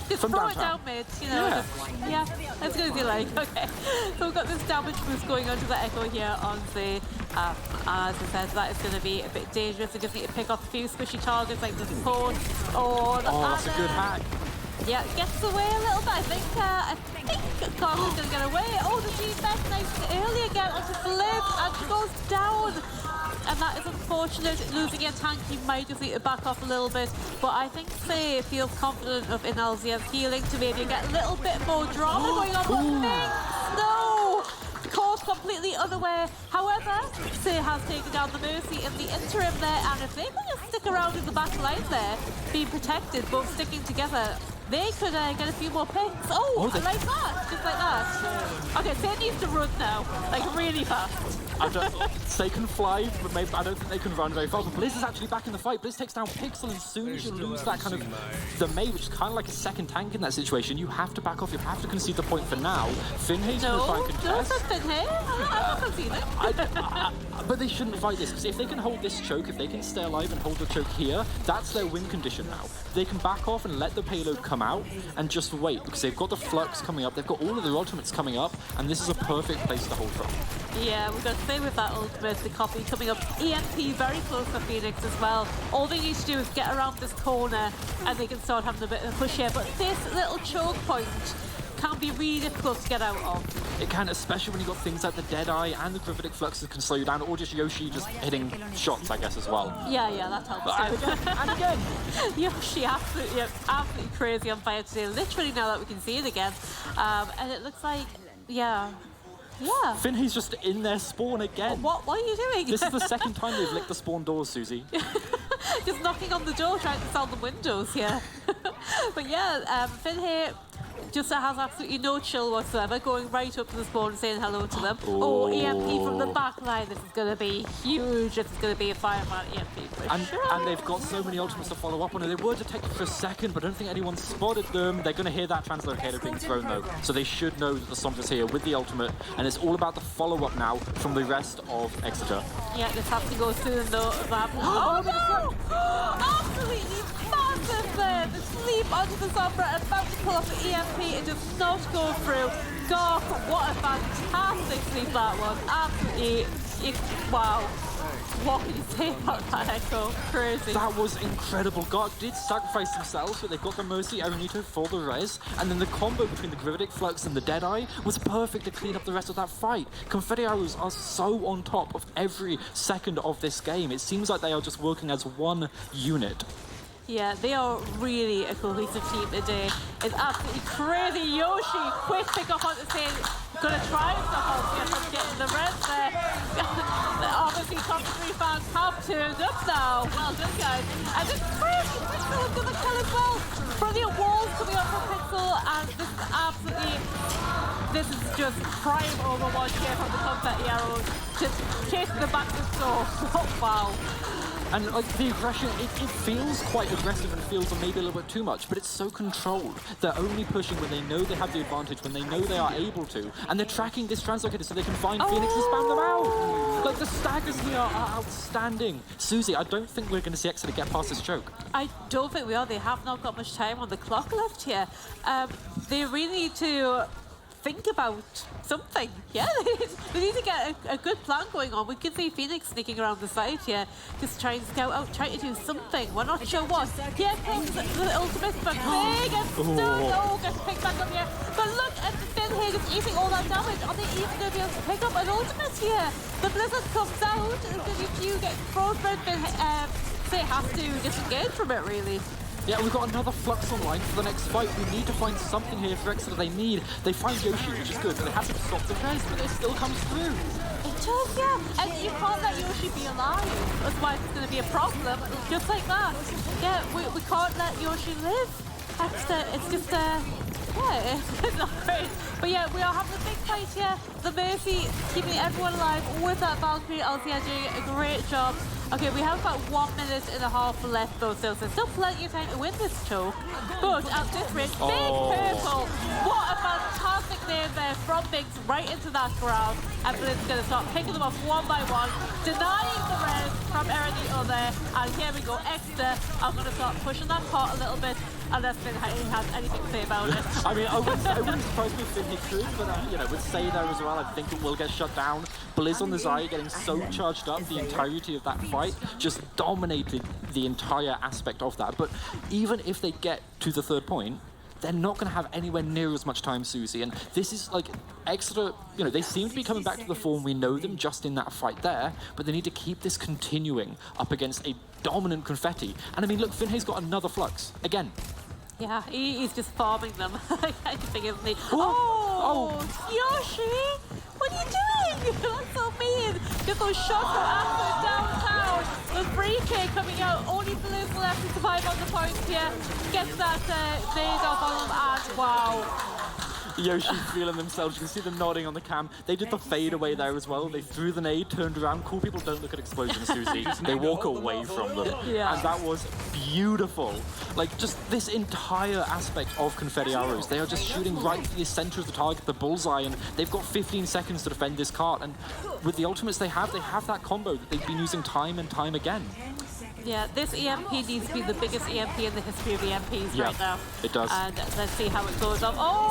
just From throw it downtown. down mid, you know. Yeah. As good as you like. Okay, so we've got this damage boost going onto the Echo here on the, as I said, that is going to be a bit dangerous. They just need to pick off a few squishy targets like the support or the that's a good hack. Yeah, gets away a little bit. I think Gark is going to get away. Oh, the G-Best nice early again onto Blizz, and she goes down. And that is unfortunate. Losing a tank, you might just need to back off a little bit. But I think Sei feels confident of Inalzia's healing to maybe get a little bit more drama going on. But Minx, no! Caught completely unaware. However, Sei has taken down the Mercy in the interim there. And if they can just stick around in the back line there, being protected, both sticking together, they could get a few more picks. Oh, like that. Just like that. Okay, Sei needs to run now. Like, really fast. Sei can fly, but maybe I don't think they can run very far. But Blizz is actually back in the fight. Blizz takes down Pixel, and as soon as you lose that kind of the Mei, which is kind of like a second tank in that situation, you have to back off. You have to concede the point for now. Finhey's going to try and contest. No, Finhey. I'm not conceding. But they shouldn't fight this, because if they can hold this choke, if they can stay alive and hold the choke here, that's their win condition now. They can back off and let the payload come out and just wait, because they've got the Flux coming up, they've got all of their ultimates coming up, and this is a perfect place to hold from. Yeah, we've got to stay with that ultimate, the copy coming up. EMP very close for Phoenix as well. All they need to do is get around this corner and they can start having a bit of a push here. But this little choke point can be really difficult to get out of. It can, especially when you've got things like the Deadeye and the Gravitic Flux that can slow you down, or just Yoshi just hitting shots, I guess, as well. Yeah, that helps too. And again. Yoshi absolutely crazy on fire today, literally now that we can see it again. And it looks like, Yeah. Finhay's just in their spawn again. What are you doing? This is the second time they've licked the spawn doors, Susie. Just knocking on the door trying to sell the windows here. But yeah, Finhay just has absolutely no chill whatsoever, going right up to the spawn and saying hello to them. Oh, EMP from the back line. This is going to be huge. This is going to be a fireman EMP for sure. And they've got so many ultimates to follow up on. They were detected for a second, but I don't think anyone spotted them. They're going to hear that translocator being thrown, though. So they should know that the Sombra is here with the ultimate. And it's all about the follow-up now from the rest of Exeter. Yeah, this has to go soon, though. Oh, no! Absolutely massive there. The sleep onto the Sombra, about to pull off the EMP. It does not go through. God, what a fantastic sleep that was. Absolutely, wow. What can you say about that, Echo? Crazy. That was incredible. God did sacrifice themselves, but they've got the Mercy Aranito for the res, and then the combo between the Gravitic Flux and the Deadeye was perfect to clean up the rest of that fight. Confetti arrows are so on top of every second of this game. It seems like they are just working as one unit. Yeah, they are really a cohesive team today. It's absolutely crazy. Yoshi, quick pick up on the saying, gonna try and stop us here from getting the red there. Obviously, top 3 fans have turned up now. Well done, guys. And this crazy Pixel is gonna kill as well. Brilliant walls coming up from Pixel, and this is absolutely, this is just prime Overwatch here from the Confetti arrows. Just chasing the back of the store. Oh, wow. And like the aggression, it feels quite aggressive and feels maybe a little bit too much, but it's so controlled. They're only pushing when they know they have the advantage, when they know they are able to, and they're tracking this translocator so they can find Phoenix and spam them out. Like the staggers here are outstanding. Susie, I don't think we're going to see Exeter get past this choke. I don't think we are. They have not got much time on the clock left here. They really need to think about something. Yeah, they need to get a good plan going on. We can see Phoenix sneaking around the side here, just trying to scout out, trying to do something. We're not sure what. Here comes the ultimate, but they get stunned. Oh, gets picked back up here. But look at Finhay just eating all that damage. Are they even going to be able to pick up an ultimate here? The Blizzard comes out, and if you get frozen, they have to disengage from it, really. Yeah, we've got another Flux online for the next fight. We need to find something here for Exeter. They find Yoshi, which is good, but they have to stop the res, but it still comes through. It does, yeah. And you can't let Yoshi be alive. Otherwise it's going to be a problem. Just like that. Yeah, we can't let Yoshi live. Exeter, it's just, yeah, it's not great. But yeah, we are having a big fight here. The Mercy keeping everyone alive with that Valkyrie. LCI doing a great job. Okay, we have about 1 minute and a half left though, so there's still plenty of time to win this choke. But at this rate, Big Purple, what a fantastic name there from Biggs right into that ground. And Blizz's going to start picking them off one by one, denying the res from Eranito there. And here we go, Exeter are going to start pushing that part a little bit, unless Finhay has anything to say about it. I mean, I wouldn't surprise me if Finhay could, but you know, with Say there as well, I think it will get shut down. Blizz on the Xayah getting so charged up, the entirety of that fight just dominated the entire aspect of that. But even if they get to the third point, they're not going to have anywhere near as much time, Susie. And this is like Exeter, you know, they seem to be coming back to the form we know them just in that fight there, but they need to keep this continuing up against a dominant Confetti. And I mean, look, Finhay's got another Flux again. Yeah, he's just farming them. I think, isn't he? Yoshi! What are you doing? That's so mean. Get those shots from after downtown. The free kick coming out. Only Blizz left to survive on the points here. Gets that nade off on them, and wow. Yoshi feeling themselves. You can see them nodding on the cam. They did the fade away there as well. They threw the nade, turned around. Cool people don't look at explosions, Susie. They walk away from them. Yeah. And that was beautiful. Like, just this entire aspect of Confetti arrows. They are just shooting right to the center of the target, the bullseye, and they've got 15 seconds to defend this cart. And with the ultimates they have that combo that they've been using time and time again. Yeah, this EMP needs to be the biggest EMP in the history of EMPs right now. It does. And let's see how it goes up. Oh,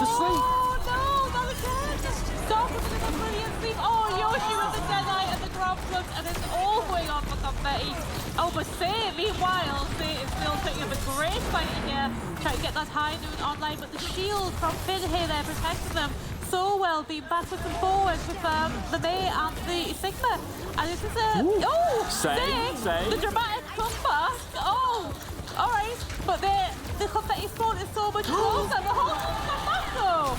no, not again. Stop with the brilliant sleep. Oh, Yoshi with the Deadeye and the Grab Flux, and it's all going on for Confetti. Oh, but Say, meanwhile, Say is still taking up a great fight here, trying to get that high noon online, but the shield from Finhay there protecting them so well, being backwards and forwards with the May and the Sigma. And this is a... Say, the dramatic comeback. Oh, all right. But the Confetti spawn is so much closer. The whole come back though.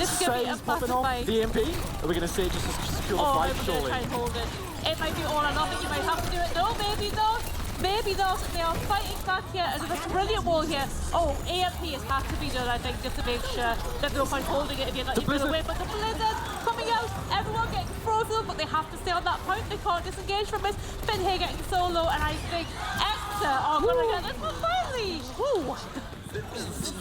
This is going to be a popping massive off fight. the EMP. Are we going to see it just secure the fight, I'm going to surely? try and hold it. It might be all or nothing. You might have to do it. No, maybe not. Maybe not. They are fighting back here. And there's a brilliant wall here. Oh, AMP has had to be done, I think, just to make sure there's no point holding it if you're not even going to win. But the Blizzard coming out. Everyone getting frozen, but they have to stay on that point. They can't disengage from it. Finhay getting solo, and I think Exeter are going to get this one finally. Woo!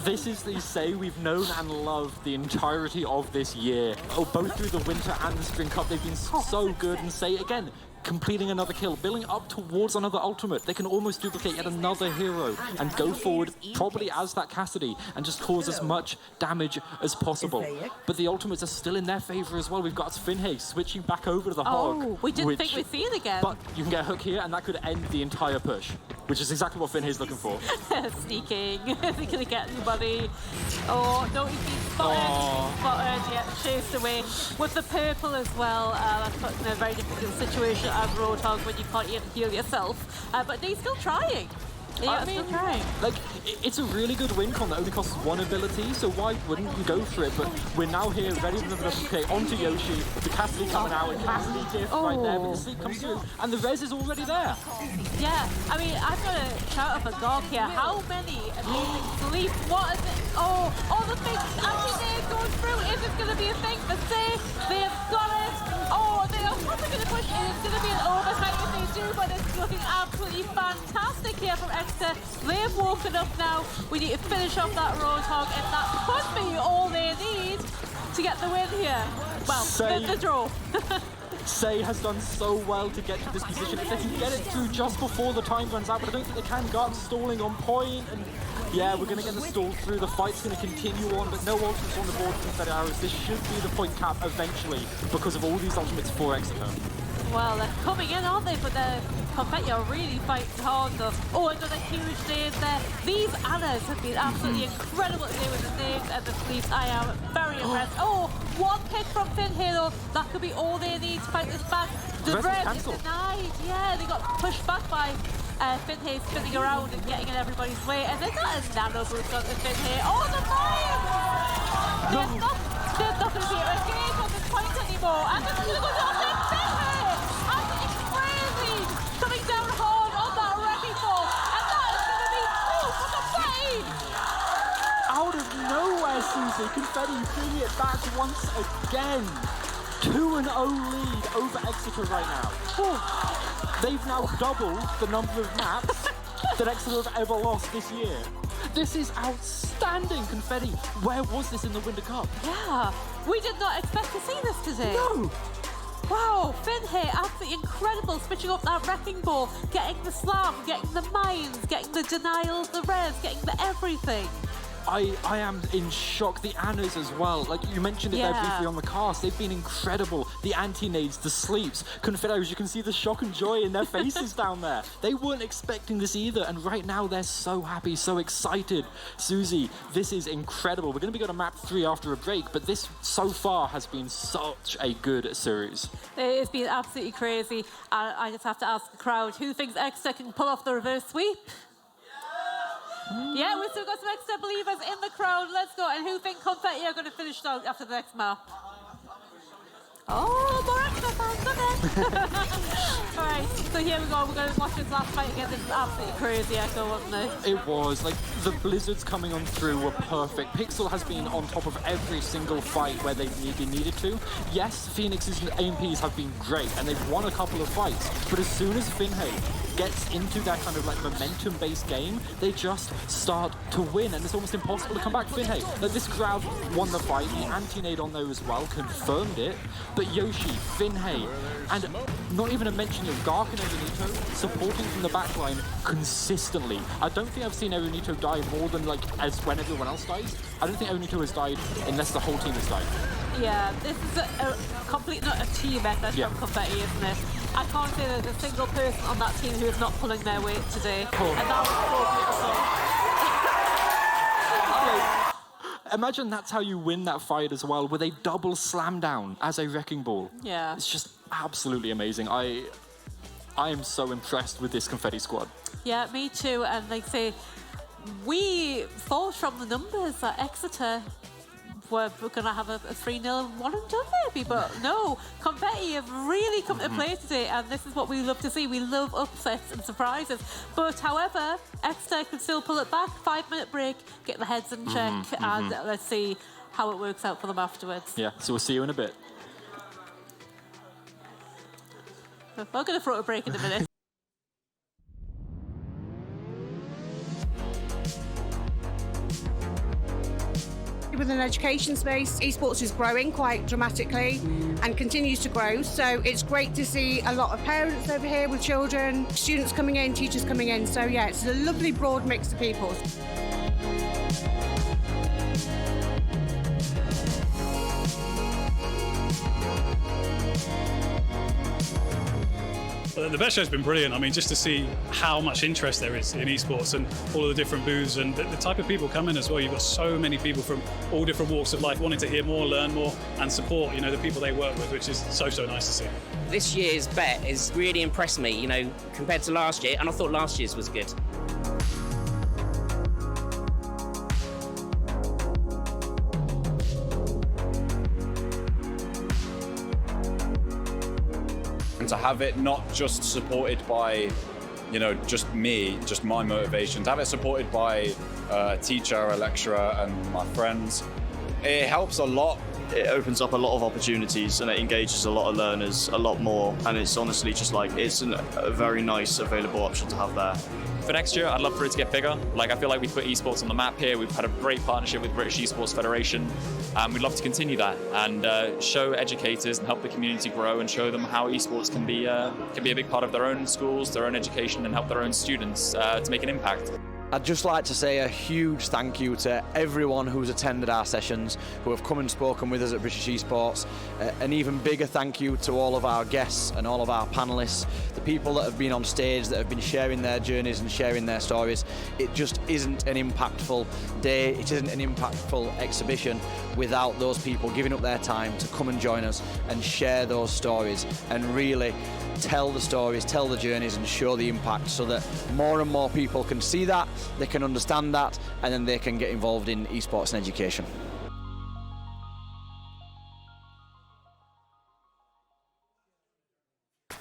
This is the say we've known and loved the entirety of this year. Oh, both through the Winter and the Spring Cup, they've been so good. And say again, completing another kill, building up towards another ultimate. They can almost duplicate yet another hero and go forward probably as that Cassidy and just cause as much damage as possible. But the ultimates are still in their favor as well. We've got Finhay switching back over to the Hog. Oh, we didn't think we'd see it again. But you can get a hook here and that could end the entire push, which is exactly what Finhay's looking for. Sneaking. Is he going to get anybody? Oh, no, he's been spotted. Spotted, yeah, chased away. With the purple as well, that's put in a very difficult situation as Roadhog when you can't even heal yourself. But he's still trying. Yeah, still trying. Like, it's a really good win con that only costs one ability, so why wouldn't you go for it? But we're now here, ready for the duplicate onto Yoshi, the Cassidy coming out, and Cassidy diff right there, but the sleep comes through, and the res is already there. Yeah, I mean, I've got to shout up a Gog here. How many amazing sleeps? What is it? Oh, the big anti-nade goes through. Is it going to be a thing? The save, they have got it. Oh, they are probably going to push it. It's going to be an oversight if they do, but it's looking absolutely fantastic here from Exeter. They've woken up now. We need to finish off that Roadhog, and that could be all they need to get the win here. Well, the draw. Say has done so well to get to this position. If they can get it through just before the time runs out, but I don't think they can. Garden stalling on point, and yeah, we're going to get the stall through. The fight's going to continue on, but no ultimates on the board for Confetti Arrows. This should be the point cap eventually because of all these ultimates for Exeter. Well, they're coming in, aren't they? But the Confetti are really fighting hard, though. Oh, another huge nade there. These Annas have been absolutely incredible today with the nades and the sleeps. I am very impressed. Oh, one pick from Finhay, though. That could be all they need to fight this back. The red is denied. Yeah, they got pushed back by Finhay spinning around and getting in everybody's way. And then that is nano boost on the Finhay. Oh, the mine! They're not going to be engaged on this point anymore. And this is going to go down to Finhay! Absolutely crazy! Coming down hard on that wrecking ball. And that is going to be two for Confetti! Out of nowhere, Susie, Confetti bringing it back once again. 2-0 lead over Exeter right now. They've now doubled the number of maps that Exeter have ever lost this year. This is outstanding, Confetti. Where was this in the Winter Cup? Yeah, we did not expect to see this today. No! Wow, Finhay, absolutely incredible, switching up that wrecking ball, getting the slam, getting the mines, getting the denials, the res, getting the everything. I am in shock. The Annas as well. Like you mentioned it there briefly on the cast. They've been incredible. The anti-nades, the sleeps. Confettos, you can see the shock and joy in their faces down there. They weren't expecting this either. And right now they're so happy, so excited. Susie, this is incredible. We're going to be going to map 3 after a break, but this so far has been such a good series. It's been absolutely crazy. I just have to ask the crowd, who thinks Exeter can pull off the reverse sweep? Yeah, we've still got some Exeter believers in the crowd. Let's go. And who think Confetti are going to finish strong after the next map? Oh, more Exeter fans, okay. All right, so here we go. We're going to watch this last fight again. This is absolutely crazy, Echo, wasn't it? It was. Like, the blizzards coming on through were perfect. Pixel has been on top of every single fight where they've been needed to. Yes, Phoenix's AMPs have been great, and they've won a couple of fights. But as soon as Finhay gets into that kind of like momentum-based game, they just start to win, and it's almost impossible to come back. Finhay, like this crowd won the fight. The anti-nade on there as well confirmed it. But Yoshi, Finhay, and not even to mention Gark and Erunito supporting from the backline consistently. I don't think I've seen Erunito die more than like as when everyone else dies. I don't think Erunito has died unless the whole team has died. Yeah, this is a complete not a team effort from Confetti, isn't it? I can't say there's a single person on that team who is not pulling their weight today. And that was so beautiful. Imagine that's how you win that fight as well, with a double slam down as a wrecking ball. Yeah. It's just absolutely amazing. I am so impressed with this Confetti squad. Yeah, me too. And like say, we thought from the numbers that Exeter we're going to have a 3-0 one and done maybe, but no. Confetti have really come to play today, and this is what we love to see. We love upsets and surprises. But however, Exeter can still pull it back. 5-minute break, get the heads in check, and let's see how it works out for them afterwards. Yeah, so we'll see you in a bit. We're going to throw a break in a minute. Within the education space, esports is growing quite dramatically and continues to grow. So it's great to see a lot of parents over here with children, students coming in, teachers coming in. So yeah, it's a lovely broad mix of people. The Best Show's been brilliant. I mean, just to see how much interest there is in esports and all of the different booths and the type of people coming as well. You've got so many people from all different walks of life wanting to hear more, learn more, and support, you know, the people they work with, which is so nice to see. This year's bet has really impressed me, you know, compared to last year, and I thought last year's was good. And to have it not just supported by, you know, just me, just my motivation, to have it supported by a teacher, a lecturer, and my friends, it helps a lot. It opens up a lot of opportunities and it engages a lot of learners a lot more, and it's honestly just like, it's a very nice available option to have there. For next year, I'd love for it to get bigger. Like, I feel like we've put esports on the map here. We've had a great partnership with British Esports Federation. We'd love to continue that and show educators and help the community grow and show them how esports can be a big part of their own schools, their own education, and help their own students to make an impact. I'd just like to say a huge thank you to everyone who's attended our sessions, who have come and spoken with us at British Esports. An even bigger thank you to all of our guests and all of our panellists, the people that have been on stage, that have been sharing their journeys and sharing their stories. It just isn't an impactful day, it isn't an impactful exhibition without those people giving up their time to come and join us and share those stories and really tell the stories, tell the journeys, and show the impact, so that more and more people can see that, they can understand that, and then they can get involved in esports and education.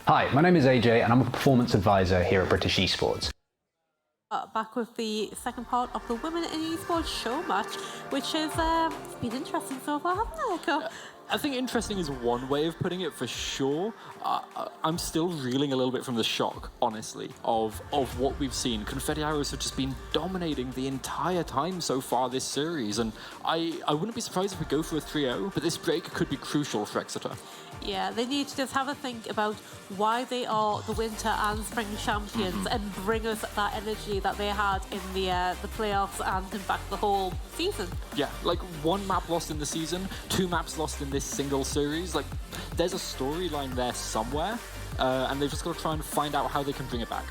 Hi, my name is AJ and I'm a performance advisor here at British Esports. Back with the second part of the Women in Esports Showmatch, which has been interesting so far, hasn't it? I think interesting is one way of putting it for sure. I'm still reeling a little bit from the shock, honestly, of what we've seen. Confetti Arrows have just been dominating the entire time so far this series, and I wouldn't be surprised if we go for a 3-0, but this break could be crucial for Exeter. Yeah, they need to just have a think about why they are the winter and spring champions and bring us that energy that they had in the playoffs and in fact the whole season. Yeah, like 1 map lost in the season, 2 maps lost in this single series. Like, there's a storyline there somewhere, and they've just got to try and find out how they can bring it back.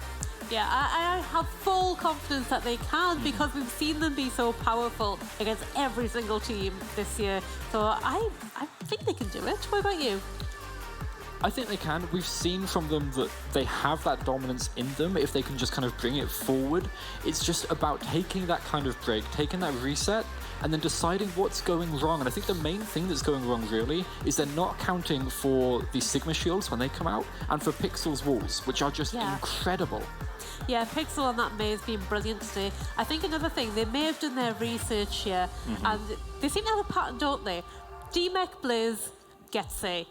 Yeah, I have full confidence that they can, because we've seen them be so powerful against every single team this year. So I think they can do it. What about you? I think they can. We've seen from them that they have that dominance in them if they can just kind of bring it forward. It's just about taking that kind of break, taking that reset, and then deciding what's going wrong. And I think the main thing that's going wrong, really, is they're not accounting for the Sigma shields when they come out, and for Pixel's walls, which are just incredible. Yeah, Pixel on that May has been brilliant today. I think another thing, they may have done their research here, and they seem to have a pattern, don't they? DMEC Blizz gets Say.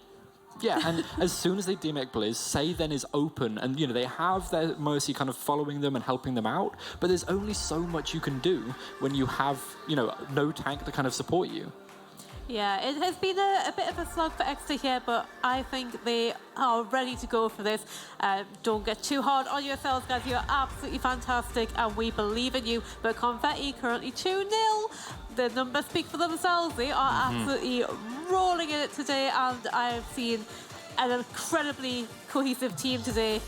Yeah, and as soon as they DMEC Blizz, Say then is open, and you know they have their Mercy kind of following them and helping them out, but there's only so much you can do when you have, you know, no tank to kind of support you. Yeah, it has been a bit of a slog for Exeter here, but I think they are ready to go for this. Don't get too hard on yourselves, guys. You're absolutely fantastic, and we believe in you. But Confetti currently 2-0. The numbers speak for themselves. They are absolutely rolling in it today, and I've seen an incredibly cohesive team today.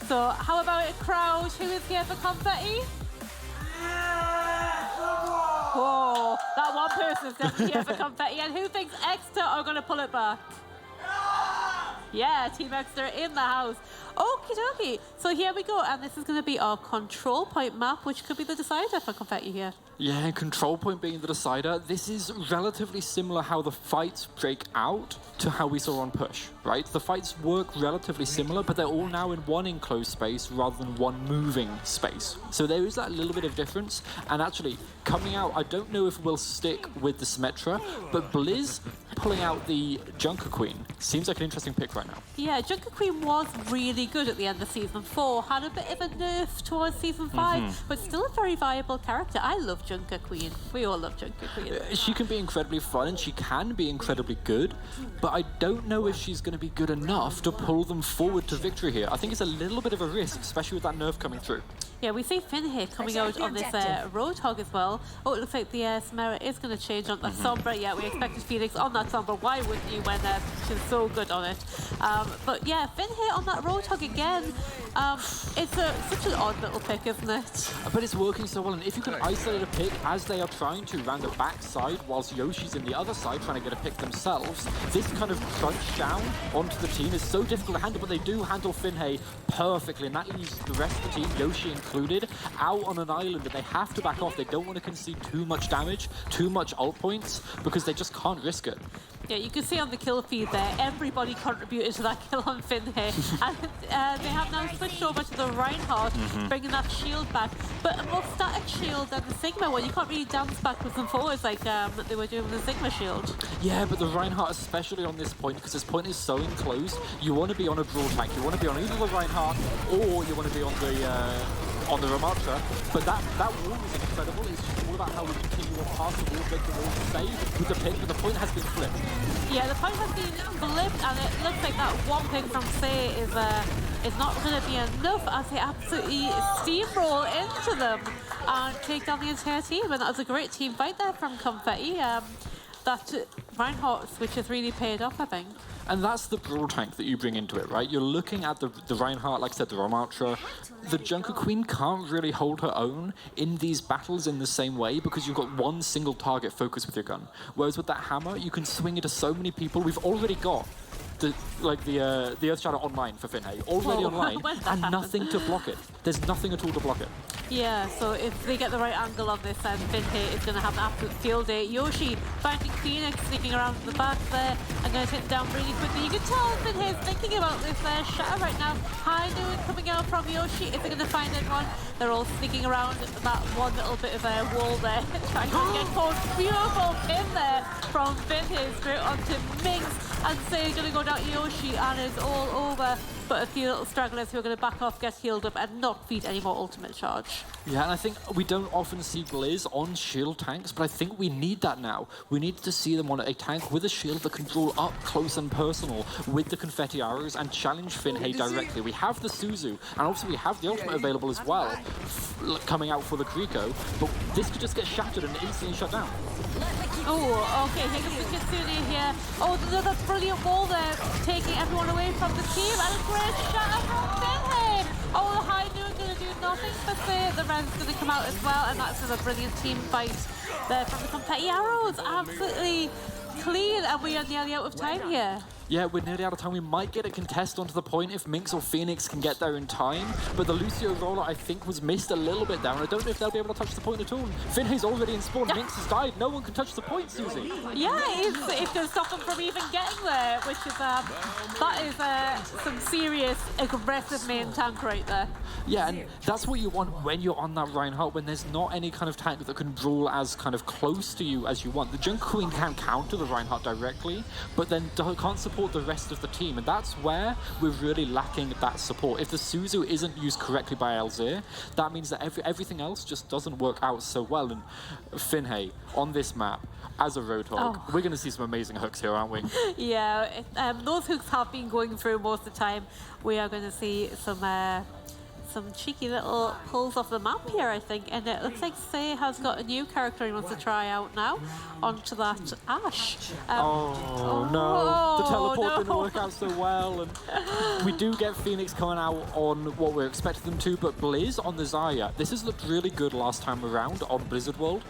So how about it, crowd? Who is here for Confetti? Whoa, that one person is definitely here for Confetti. And who thinks Exeter are going to pull it back? Yeah, Team Exeter in the house. Okie dokie. So here we go, and this is going to be our control point map, which could be the decider for Confetti here. Yeah, control point being the decider. This is relatively similar how the fights break out to how we saw on Push, right? The fights work relatively similar, but they're all now in one enclosed space rather than one moving space. So there is that little bit of difference. And actually, coming out, I don't know if we'll stick with the Symmetra, but Blizz pulling out the Junker Queen seems like an interesting pick right now. Yeah, Junker Queen was really good at the end of Season 4, had a bit of a nerf towards Season 5, but still a very viable character. I love Junker Queen. We all love Junker Queen. She can be incredibly fun and she can be incredibly good, but I don't know if she's going to be good enough to pull them forward to victory here. I think it's a little bit of a risk, especially with that nerf coming through. Yeah, we see Finn here coming out on this Roadhog as well. Oh, it looks like the Samara is going to change on that Sombra. Yeah, we expected Phoenix on that Sombra. Why wouldn't you when she's so good on it? But yeah, Finn here on that Roadhog again. It's such an odd little pick, isn't it? But it's working so well, and if you can isolate a pick as they are trying to round the back side whilst Yoshi's in the other side trying to get a pick themselves, this kind of crunch down onto the team is so difficult to handle, but they do handle Finhay perfectly, and that leaves the rest of the team, Yoshi included, out on an island, and they have to back off. They don't want to concede too much damage, too much ult points, because they just can't risk it. Yeah, you can see on the kill feed there, everybody contributed to that kill on Finhay. And they have now switched over to the Reinhardt, bringing that shield back. But a more static shield than the Sigma one. You can't really dance backwards and forwards like they were doing with the Sigma shield. Yeah, but the Reinhardt, especially on this point, because this point is so enclosed, you want to be on a brawl tank. You want to be on either the Reinhardt or you want to be on the Ramatra. But that wall is incredible. It's just all about how we continue on past the wall, make the wall save with the pick, but the point has been flipped. Yeah, the point has been flipped, and it looks like that one pick from Say is not going to be enough as they absolutely steamroll into them and take down the entire team. And that was a great team fight there from Confetti. That Reinhardt switch has really paid off, I think. And that's the brawl tank that you bring into it, right? You're looking at the Reinhardt, like I said, the Ramatra. The Junker Queen can't really hold her own in these battles in the same way because you've got one single target focus with your gun. Whereas with that hammer, you can swing it to so many people. We've already got the Earth Shadow online for Finhay, already online, and nothing to block it. There's nothing at all to block it. Yeah, so if they get the right angle on this, then Finhay is going to have an absolute field day. Yoshi finding Phoenix, sneaking around the back there, and going to take it down really quickly. You can tell Finhay is thinking about this shatter right now. High noon coming out from Yoshi. Is they going to find anyone? They're all sneaking around that one little bit of a wall there, trying to get caught. Beautiful pin there from Finhay straight onto Minx, and Say's going to go down to Yoshi, and it's all over. But a few little stragglers who are going to back off, get healed up, and not feed any more ultimate charge. Yeah, and I think we don't often see Blizz on shield tanks, but I think we need that now. We need to see them on a tank with a shield that can draw up close and personal with the confetti arrows and challenge Finhay directly. We have the Suzu, and also we have the ultimate available as well, coming out for the Kriko, but this could just get shattered and instantly shut down. Oh, okay, here comes the Kitsune here. Oh, another brilliant wall there, taking everyone away from the team, and a great shatter from Finhay. Oh, the high noon going to do nothing for Say. The Ren's going to come out as well, and that's a brilliant team fight there from the Confetti arrows. Absolutely clean, and we are nearly out of time here. Yeah, we're nearly out of time. We might get a contest onto the point if Minx or Phoenix can get there in time. But the Lucio roller, I think, was missed a little bit there. And I don't know if they'll be able to touch the point at all. Finhay's already in spawn. Minx has died. No one can touch the point, Susie. Yeah, it's going to stop them from even getting there, which is, that is some serious, aggressive main tank right there. Yeah, and that's what you want when you're on that Reinhardt, when there's not any kind of tank that can draw as kind of close to you as you want. The Junker Queen can counter the Reinhardt directly, but then can't support the rest of the team, and that's where we're really lacking that support. If the Suzu isn't used correctly by Elzir, that means that everything else just doesn't work out so well. And Finhay, on this map, as a Roadhog, we're going to see some amazing hooks here, aren't we? Yeah, those hooks have been going through most of the time. We are going to see some cheeky little pulls off the map here, I think, and it looks like Say has got a new character he wants to try out now onto that Ash. No, the teleport didn't work out so well, and we do get Phoenix coming out on what we're expecting them to, but Blizz on the Zarya, this has looked really good last time around on Blizzard World,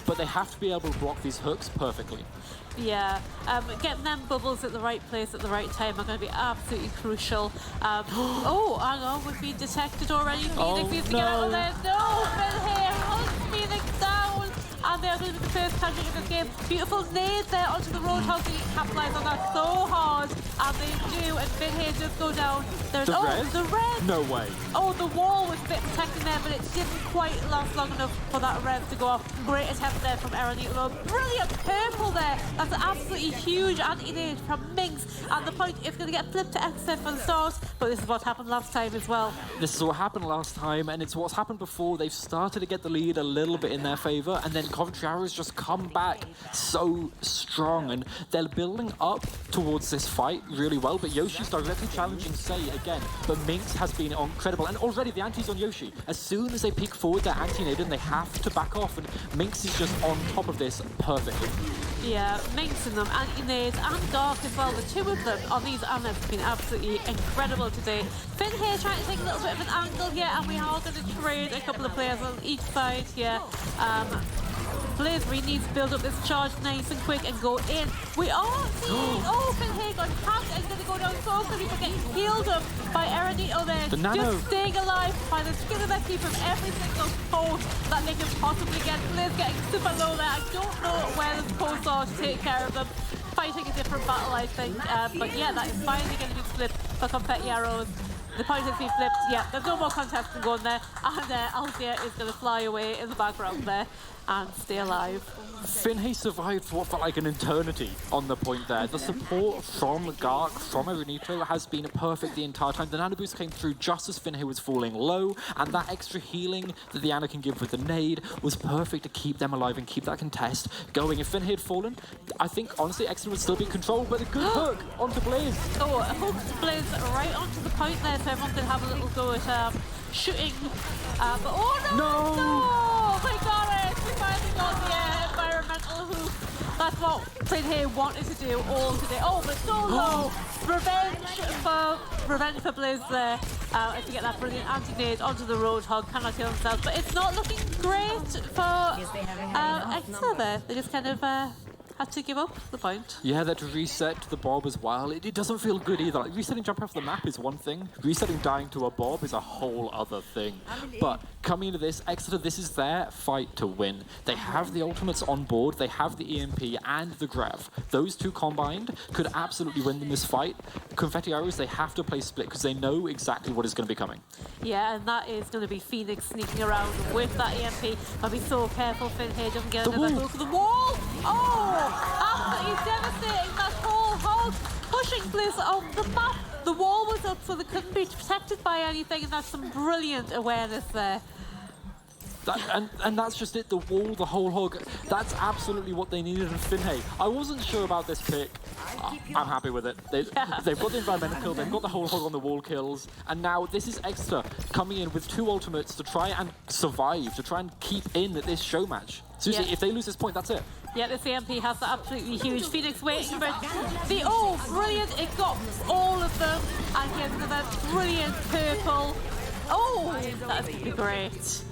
but they have to be able to block these hooks perfectly. Yeah, getting them bubbles at the right place at the right time are going to be absolutely crucial. Oh, hang on, we've been detected already. Phoenix needs to get out of there. No, Phil here holds Phoenix down. And they're going to be the first casualty of this game. Beautiful nade there onto the Roadhog. They capitalise on that so hard. And they do, and Finhay does go down. There's the red? The red! No way. Oh, the wall was a bit protecting there, but it didn't quite last long enough for that red to go off. Great attempt there from Aranito. Brilliant purple there. That's an absolutely huge anti-nade from Minx. And the point is going to get flipped to Exeter for the stars. But this is what happened last time as well. This is what happened last time, and it's what's happened before. They've started to get the lead a little bit in their favour, and then Coventry Arrows just come back so strong, and they're building up towards this fight really well, but Yoshi's directly challenging Sei again, but Minx has been incredible, and already the anti's on Yoshi. As soon as they peek forward, they're anti-naded, and they have to back off, and Minx is just on top of this perfectly. Yeah, Minx in them, anti-nades and Dark as well. The two of them on these Annas have been absolutely incredible today. Finn here trying to take a little bit of an angle here, and we are going to trade a couple of players on each side here. Blizz really needs to build up this charge nice and quick and go in. We are seeing, Finhay got hacked and going to go down so quickly, but getting healed up by Aranito there. The nano. Just staying alive by the skin of their teeth from every single post that they can possibly get. Blizz getting super low there. I don't know where the posts are to take care of them. Fighting a different battle, I think. But yeah, that is finally going to be flipped for Confetti Arrows. The point has been flipped. Yeah, there's no more contest going there. And Althea is going to fly away in the background there and stay alive. Finhay survived for what felt like an eternity on the point there. The support from Gark, from Aranito has been perfect the entire time. The nano boost came through just as Finhay was falling low, and that extra healing that the Ana can give with the nade was perfect to keep them alive and keep that contest going. If Finhay had fallen, I think honestly Exeter would still be controlled, but a good hook onto Blizz. Oh, a hook to Blizz right onto the point there, so everyone can have a little go at shooting. But oh no! We got it! We finally got the environmental hoop. That's what Finhay wanted to do all today. Oh, but so low! Revenge for Blizz there. To get that brilliant anti-nade onto the Roadhog, cannot kill themselves. But it's not looking great for Exeter there. They just kind of had to give up the point. Yeah, that reset to the Bob as well. It doesn't feel good either. Like, resetting jumping off the map is one thing. Resetting dying to a Bob is a whole other thing. But coming into this, Exeter, this is their fight to win. They have the ultimates on board. They have the EMP and the Grav. Those two combined could absolutely win them this fight. Confetti Arrows, they have to play split because they know exactly what is going to be coming. Yeah, and that is going to be Phoenix sneaking around with that EMP. But be so careful, Finhay doesn't get another hook for the wall. Oh! Absolutely devastating, that whole hog pushing Blizz off the map. The wall was up so they couldn't be protected by anything, and that's some brilliant awareness there. And that's just it, the wall, the whole hog, that's absolutely what they needed in Finhay. I wasn't sure about this pick. I'm happy with it. They've got the environmental kill, they've got the whole hog on the wall kills, and now this is Exeter coming in with two ultimates to try and survive, to try and keep in this show match. Seriously, if they lose this point, that's it. Yeah, the CMP has the absolutely huge Phoenix waiting for the brilliant! It got all of them, and here's another brilliant purple. Oh, that's gonna be great.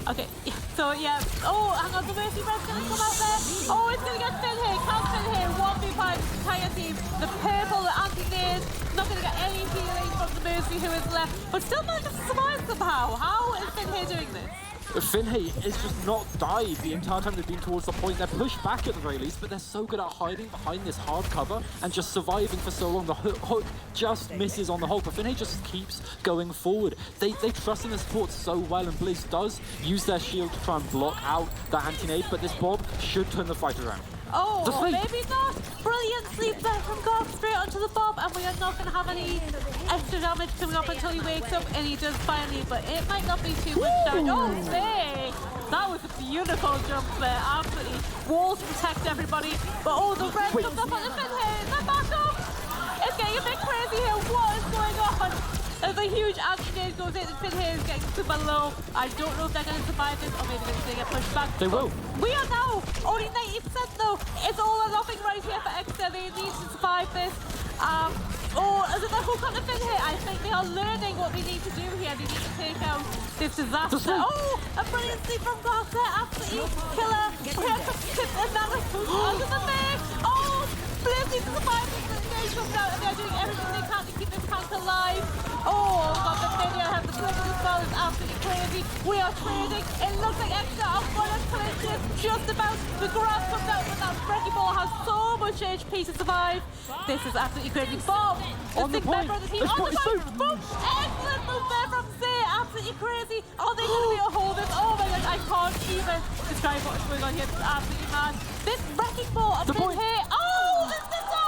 Okay, so yeah. Oh, hang on, the Mercy Red's gonna come out there. Oh, it's gonna get Finhay. Can Finhay 1v5 the entire team? The purple, the anti-nade, not gonna get any healing from the Mercy who is left, but still managed to survive somehow. How is Finhay doing this? Finhay has just not died the entire time they've been towards the point. They're pushed back at the very least, but they're so good at hiding behind this hard cover and just surviving for so long. The hook just misses on the Hulk, but Finhay just keeps going forward. They trust in the support so well, and Blizz does use their shield to try and block out that anti-nade, but this Bob should turn the fight around. Oh, maybe not. Brilliant sleep there from Garth straight onto the Bob, and we are not going to have any extra damage coming up until he wakes up, and he does finally, but it might not be too much damage. Oh, hey! That was a beautiful jump there, absolutely. Walls protect everybody, but the red comes up on the Finhay. Is that back up? It's getting a bit crazy here. What is going on? There's a huge anti-nade goes in, and Finhay is getting super low. I don't know if they're going to survive this, or maybe they're going to get pushed back. They will. We are now only 90% though. It's all or nothing right here for Exeter. They need to survive. survive this. Oh, is it the hook on the fin here? I think they are learning what they need to do here. They need to take out this disaster. Oh, a brilliant sleep from Garth there. Absolutely killer. Here comes another hook under the mix. Oh, Blizzy survived this litigation now, and they're doing everything they can to keep this tank alive. Oh, got the video, have the clip as well. It's absolutely crazy. We are trading. It looks like Exeter are going to clinch this just about. The grass comes out, but that wrecking ball has so much HP to survive. This is absolutely crazy. Bob, the sixth member of the team, on the point. Boom! Excellent move there from Zay. Absolutely crazy. Are they going to be a hold this? Oh my god, I can't even describe what's going on here. It's absolutely mad. This wrecking ball up in here. Oh, this is so.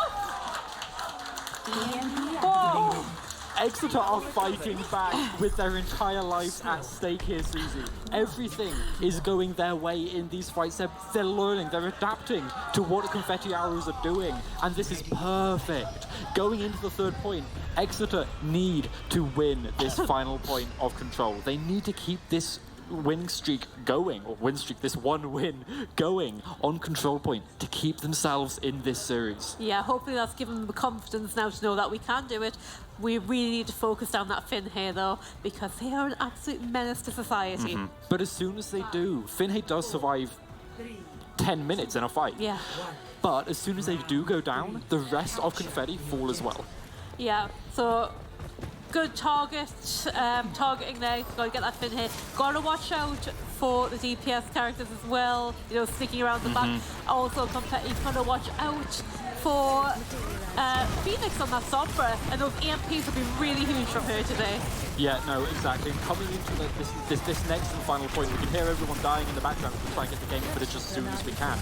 Oh. Exeter are fighting back with their entire lives at stake here, Susie. Everything is going their way in these fights. They're learning, they're adapting to what Confetti Arrows are doing, and this is perfect. Going into the third point, Exeter need to win this final point of control. They need to keep this win streak going, or win streak, this one win going on control point to keep themselves in this series. Yeah, hopefully that's given them the confidence now to know that we can do it. We really need to focus down that Finn here though, because they are an absolute menace to society. But as soon as they do, Finhay does survive 10 minutes in a fight. Yeah. But as soon as they do go down, the rest of Confetti fall as well. Yeah, so good targeting there. Got to get that Finn here. Got to watch out for the DPS characters as well, you know, sticking around the back. Also, Confetti, got to watch out for Phoenix on that Sombra, and those EMPs will be really huge from her today. Yeah, no, exactly. And coming into this next and final point, we can hear everyone dying in the background. We'll try and get the game footage as soon as we can.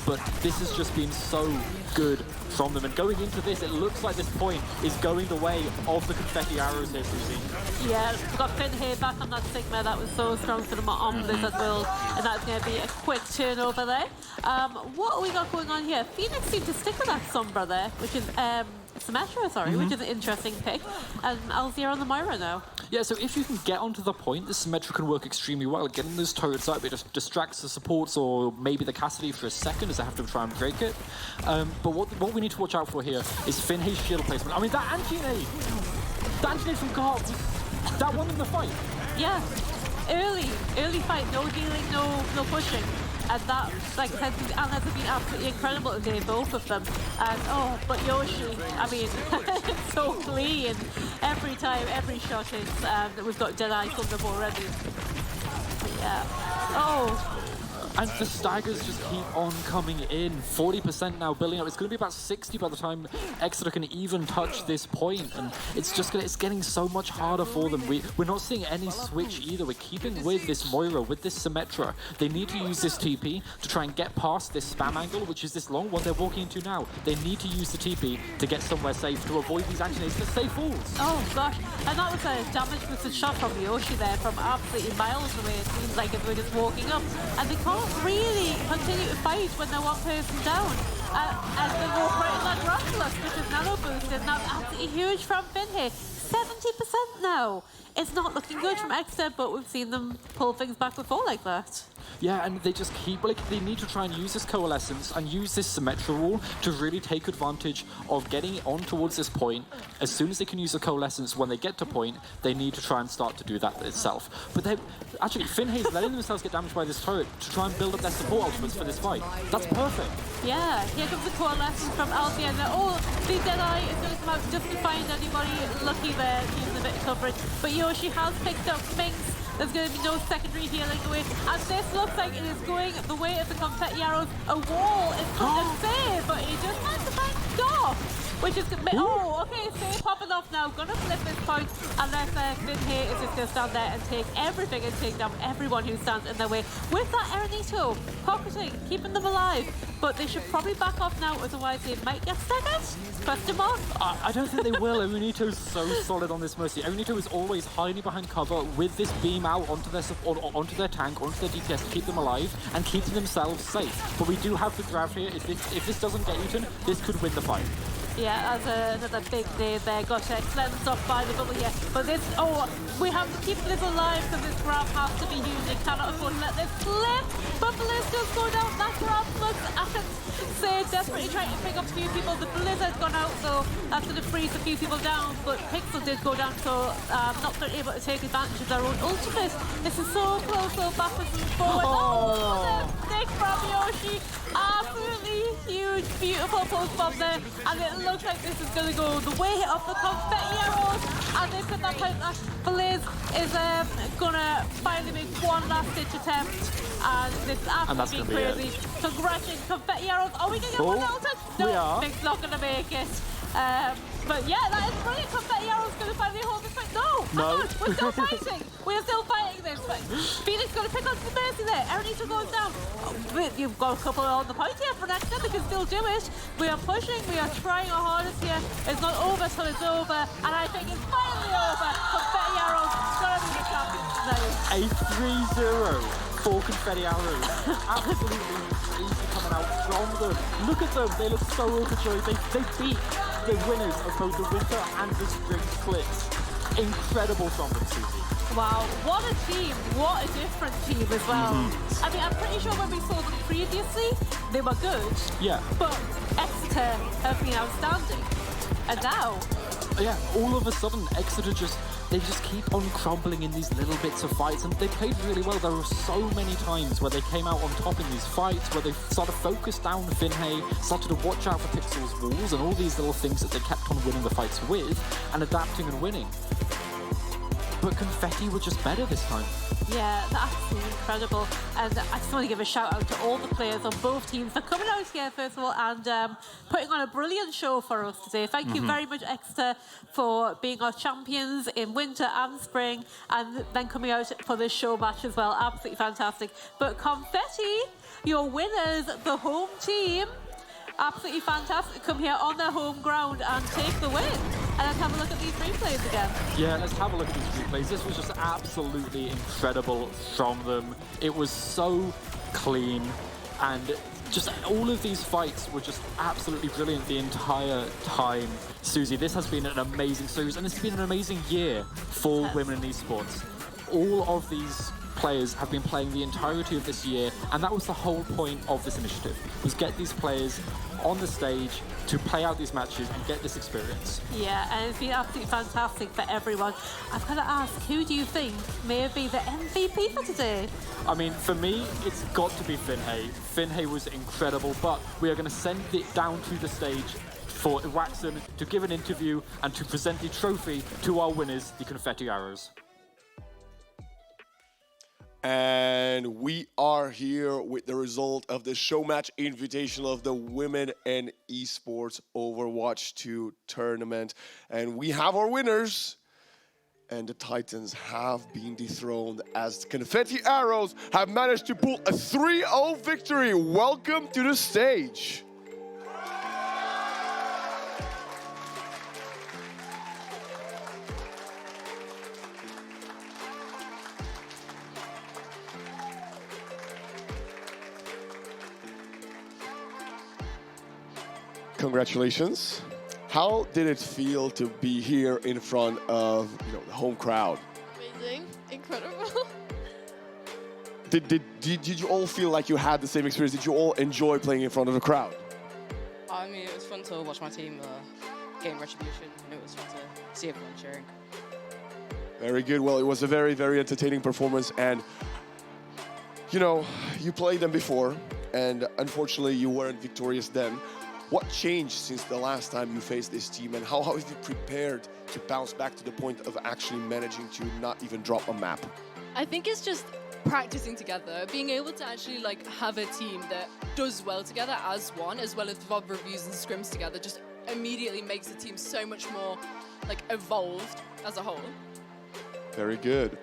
But this has just been so good from them. And going into this, it looks like this point is going the way of the Confetti Arrows here, Susie. Yeah, we've got Finn here back on that Sigma. That was so strong for them on Blizzard build, and that's going to be a quick turnover there. What have we got going on here? Phoenix seemed to stick with that Sombra there, which is Symmetra, sorry, which is an interesting pick. And Alzir on the Moira now. Yeah, so if you can get onto the point, the Symmetra can work extremely well. Getting those turrets up, it just distracts the supports or maybe the Cassidy for a second as they have to try and break it. But what we need to watch out for here is Finhay's shield placement. I mean, that anti-nade from Garth, that won them the fight. Yeah, early fight, no healing, no pushing. And that, like I said, Annas have been absolutely incredible today, both of them. And but Yoshi, I mean, it's so clean. Every time, every shot is, we've got Deadeye from them already. Yeah. Oh. And the staggers just keep on coming in. 40% now building up. It's going to be about 60 by the time Exeter can even touch this point. And it's getting so much harder for them. We're not seeing any switch either. We're keeping with this Moira, with this Symmetra. They need to use this TP to try and get past this spam angle, which is this long one they're walking into now. They need to use the TP to get somewhere safe to avoid these anti-nades that stay falls. Oh gosh, and that was a damage with the shot from Yoshi there from absolutely miles away. It seems like if we're just walking up. And they can't really continue to fight when they're one person down. And they walk right in that Grappler, which is nano boosted. Now absolutely huge from Finn here. 70% now. It's not looking good from Exeter, but we've seen them pull things back before like that. Yeah, and they just keep, they need to try and use this Coalescence and use this Symmetra wall to really take advantage of getting it on towards this point. As soon as they can use the Coalescence when they get to point, they need to try and start to do that itself. But actually, Finhay's letting themselves get damaged by this turret to try and build up their support ultimates for this fight. That's perfect. Yeah, here comes the Coalescence from Alfie, and the Deadeye is going to come out just to find anybody lucky there, using a bit of coverage. But Yoshi has picked up Minx. There's going to be no secondary healing away. And this looks like it is going the way of the Confetti Arrows. A wall in front of Faye, but he just has to find Goff. Which is... okay, Faye popping off now. Gonna flip this point unless Finn here is just going to stand there and take everything and take down everyone who stands in their way. With that Arenito pocketing, keeping them alive. But they should probably back off now, otherwise they might get staggered. Question mark? I don't think they will. Arenito's so solid on this Mercy. Arenito is always hiding behind cover with this beam out onto their tank, onto their DPS to keep them alive and keeping themselves safe. But we do have the grab here. If this doesn't get eaten, this could win the fight. Yeah, that's another big name there. Gosh, cleansed off by the bubble here. But this, we have to keep this alive because this grab has to be huge. They cannot afford to let this slip. But Blizz does go down. That grab looks at it. Say desperately trying to pick up a few people. The Blizzard's gone out, so that's going to freeze a few people down. But Pixel did go down, so not able to take advantage of their own ultimate. This is so close, so backwards and forwards. Oh, the stick from Yoshi. Absolutely huge, beautiful post bomb there. And it looks like this is going to go the way of the confetti arrows. And they put that point that Blizz is going to finally make one last ditch attempt. And this is absolutely crazy. Congratulations, confetti arrows. Are we going to get one ultimate? No, we are. Nick's not going to make it. But yeah, that is brilliant. Confetti arrows going to finally hold this fight. No, we're still fighting. We're still fighting this. But Phoenix going to pick up some mercy there. Ernie2 goes down. You've got a couple on the point here for next time. They can still do it. We are pushing. We are trying our hardest here. It's not over till it's over. And I think it's finally over. Confetti arrows going to be the champions tonight. A 3-0 for confetti arrows. Absolutely crazy coming out from them. Look at them. They look so overjoyed. They beat the winners of both the winter and the spring splits. Incredible from them, Susie. Wow, what a team. What a different team as well. I mean, I'm pretty sure when we saw them previously, they were good. Yeah. But Exeter have been outstanding. And now... Yeah, all of a sudden, Exeter they just keep on crumbling in these little bits of fights, and they played really well. There were so many times where they came out on top in these fights, where they started to focus down Finhay, started to watch out for Pixel's walls, and all these little things that they kept on winning the fights with, and adapting and winning. But Confetti were just better this time. Yeah, that's absolutely incredible. And I just want to give a shout out to all the players on both teams for coming out here, first of all, and putting on a brilliant show for us today. Thank you very much, Exeter, for being our champions in winter and spring, and then coming out for this show match as well. Absolutely fantastic. But Confetti, your winners, the home team, absolutely fantastic. Come here on their home ground and take the win. And let's have a look at these replays again. Yeah, let's have a look at these replays. This was just absolutely incredible from them. It was so clean, and just all of these fights were just absolutely brilliant the entire time. Susie, this has been an amazing series, and it's been an amazing year for women in esports. All of these players have been playing the entirety of this year, and that was the whole point of this initiative, was get these players on the stage to play out these matches and get this experience. Yeah, and it's been absolutely fantastic for everyone. I've got to ask, who do you think may be the MVP for today? I mean, for me, it's got to be Finhay. Finhay was incredible, but we are going to send it down to the stage for Waxon to give an interview and to present the trophy to our winners, the Confetti Arrows. And we are here with the result of the Showmatch Invitational of the Women in Esports Overwatch 2 tournament. And we have our winners. And the Titans have been dethroned as Confetti Arrows have managed to pull a 3-0 victory. Welcome to the stage. Congratulations. How did it feel to be here in front of the home crowd? Amazing, incredible. Did you all feel like you had the same experience? Did you all enjoy playing in front of the crowd? I mean, it was fun to watch my team gain retribution, and it was fun to see everyone cheering. Very good. Well, it was a very, very entertaining performance, and you played them before, and unfortunately you weren't victorious then. What changed since the last time you faced this team, and how have you prepared to bounce back to the point of actually managing to not even drop a map? I think it's just practicing together, being able to actually have a team that does well together as one, as well as VOD reviews and scrims together, just immediately makes the team so much more evolved as a whole. Very good.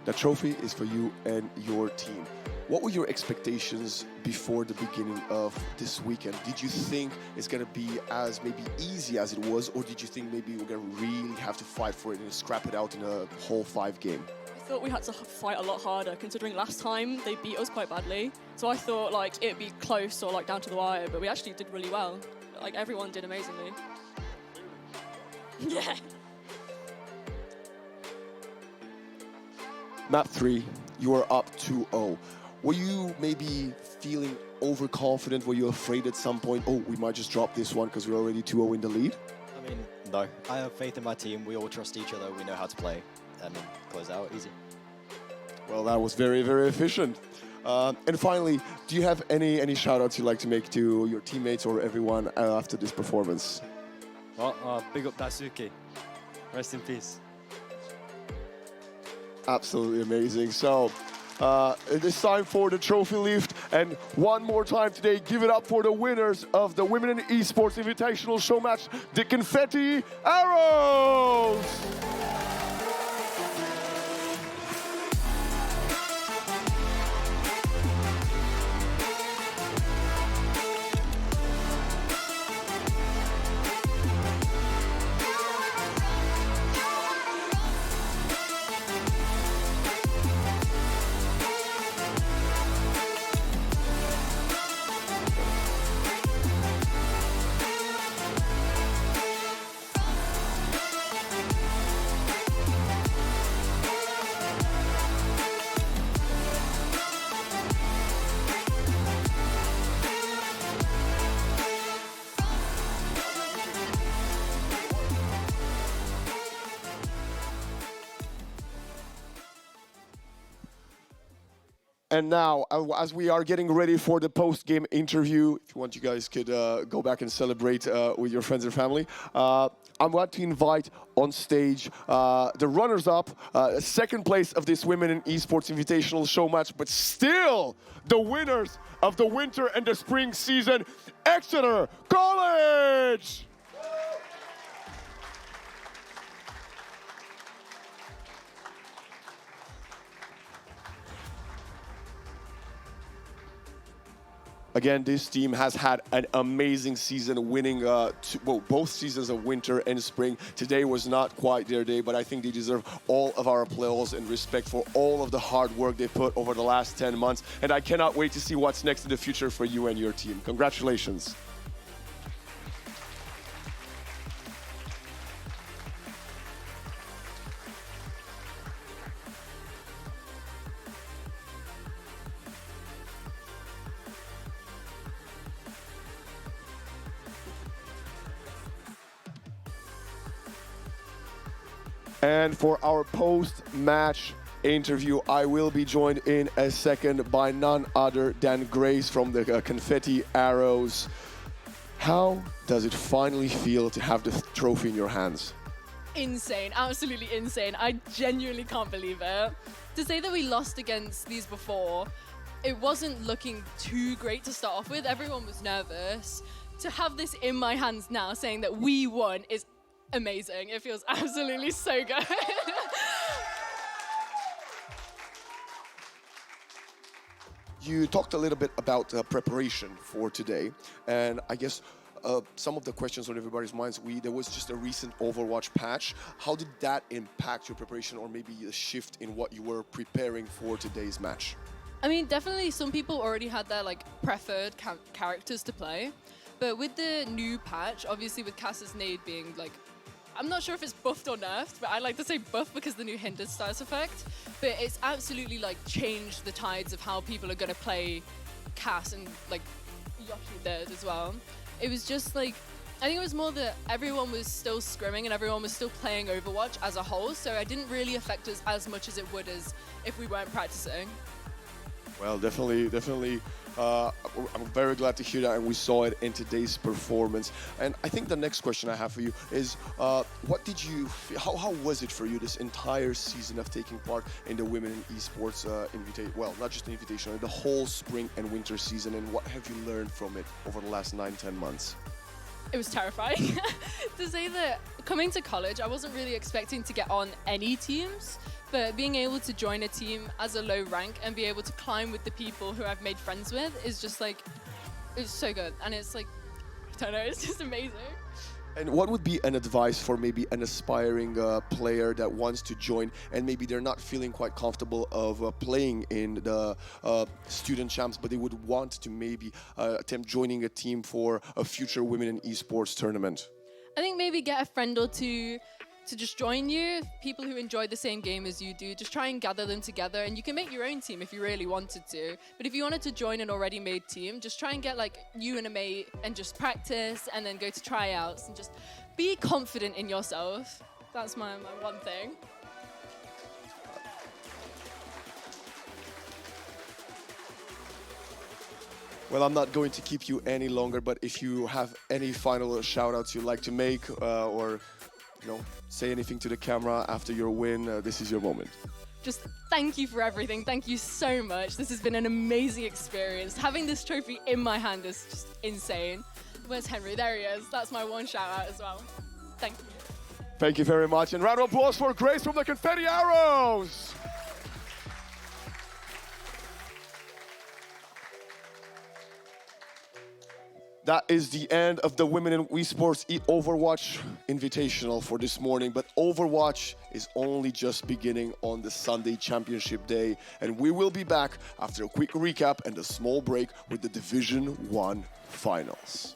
The trophy is for you and your team. What were your expectations before the beginning of this weekend? Did you think it's going to be as maybe easy as it was, or did you think maybe we're going to really have to fight for it and scrap it out in a whole 5 game? I thought we had to fight a lot harder, considering last time they beat us quite badly. So I thought like it'd be close or like down to the wire, but we actually did really well. Like everyone did amazingly. Yeah. Map 3, you are up 2-0. Were you maybe feeling overconfident? Were you afraid at some point, oh, we might just drop this one because we're already 2-0 in the lead? I mean, no. I have faith in my team. We all trust each other. We know how to play. And then close out easy. Well, that was very, very efficient. And finally, do you have any shout-outs you'd like to make to your teammates or everyone after this performance? Well, big up Daisuke. Rest in peace. Absolutely amazing. So, it is time for the trophy lift. And one more time today, give it up for the winners of the Women in Esports Invitational Showmatch, the Confetti Arrows! And now, as we are getting ready for the post-game interview, if you want, you guys could go back and celebrate with your friends and family. I'm going to invite on stage the runners-up, second place of this Women in Esports Invitational Showmatch, but still the winners of the winter and the spring season, Exeter College! Again, this team has had an amazing season, winning both seasons of winter and spring. Today was not quite their day, but I think they deserve all of our applause and respect for all of the hard work they put over the last 10 months. And I cannot wait to see what's next in the future for you and your team. Congratulations. And for our post-match interview, I will be joined in a second by none other than Grace from the Confetti Arrows. How does it finally feel to have the trophy in your hands? Insane, absolutely insane. I genuinely can't believe it. To say that we lost against these before, it wasn't looking too great to start off with. Everyone was nervous. To have this in my hands now, saying that we won, is amazing. It feels absolutely so good. You talked a little bit about preparation for today, and I guess some of the questions on everybody's minds, there was just a recent Overwatch patch. How did that impact your preparation, or maybe a shift in what you were preparing for today's match? I mean, definitely some people already had their preferred characters to play, but with the new patch, obviously with Cass's nade being I'm not sure if it's buffed or nerfed, but I like to say buff because the new hindered status effect. But it's absolutely changed the tides of how people are going to play Cass, and Yoshi did as well. It was just I think it was more that everyone was still scrimming and everyone was still playing Overwatch as a whole, so it didn't really affect us as much as it would as if we weren't practicing. Well, definitely. I'm very glad to hear that, and we saw it in today's performance. And I think the next question I have for you is, what did you? How was it for you this entire season of taking part in the Women in Esports well, not just the invitation, the whole spring and winter season, and what have you learned from it over the last 9-10 months? It was terrifying. To say that coming to college, I wasn't really expecting to get on any teams, but being able to join a team as a low rank and be able to climb with the people who I've made friends with is just it's so good. And it's I don't know, it's just amazing. And what would be an advice for maybe an aspiring player that wants to join and maybe they're not feeling quite comfortable of playing in the student champs, but they would want to maybe attempt joining a team for a future women in esports tournament? I think maybe get a friend or two to just join you, people who enjoy the same game as you do. Just try and gather them together, and you can make your own team if you really wanted to. But if you wanted to join an already made team, just try and get like you and a mate and just practice and then go to tryouts and just be confident in yourself. That's my one thing. Well, I'm not going to keep you any longer, but if you have any final shout-outs you'd like to make or say anything to the camera after your win, this is your moment. Just thank you for everything. Thank you so much. This has been an amazing experience. Having this trophy in my hand is just insane. Where's Henry? There he is. That's my one shout-out as well. Thank you. Thank you very much, and round of applause for Grace from the Confetti Arrows! That is the end of the Women in Esports Overwatch Invitational for this morning, but Overwatch is only just beginning on the Sunday Championship Day, and we will be back after a quick recap and a small break with the Division 1 Finals.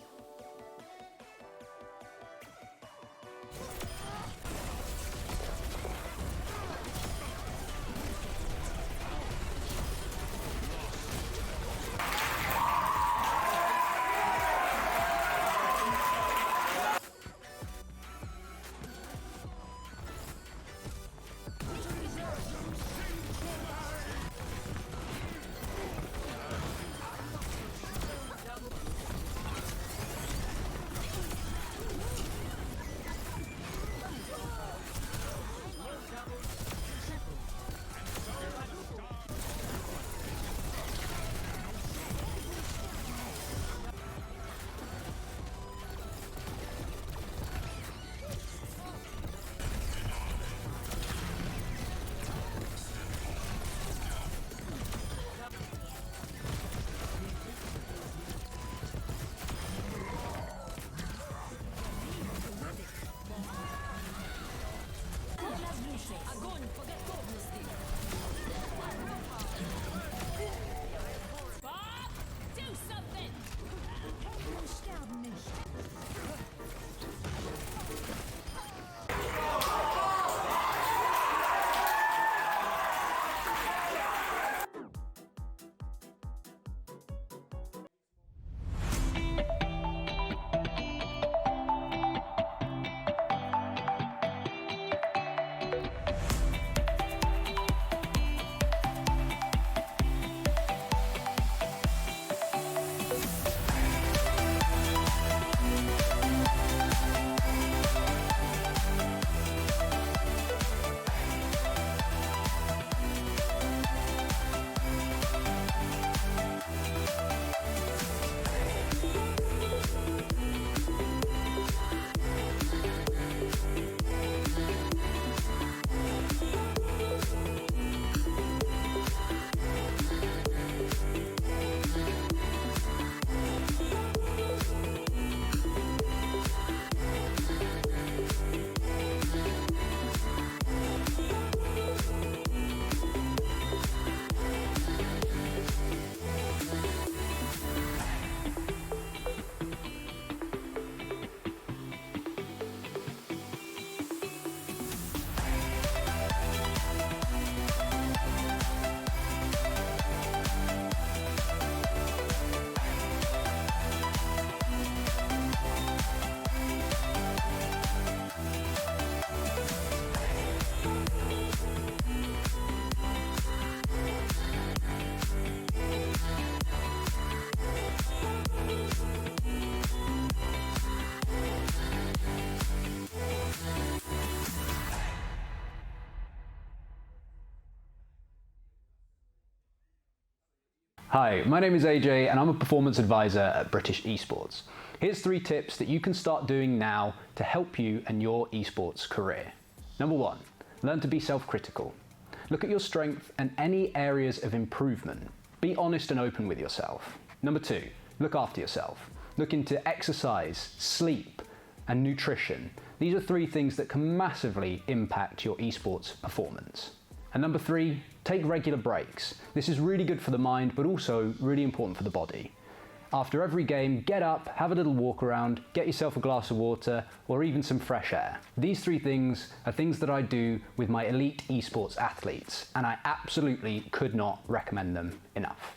Hi, my name is AJ and I'm a performance advisor at British Esports. Here's 3 tips that you can start doing now to help you and your esports career. Number 1, learn to be self-critical. Look at your strength and any areas of improvement. Be honest and open with yourself. Number 2, look after yourself. Look into exercise, sleep, and nutrition. These are 3 things that can massively impact your esports performance. And number 3, take regular breaks. This is really good for the mind, but also really important for the body. After every game, get up, have a little walk around, get yourself a glass of water, or even some fresh air. These 3 things are things that I do with my elite esports athletes, and I absolutely could not recommend them enough.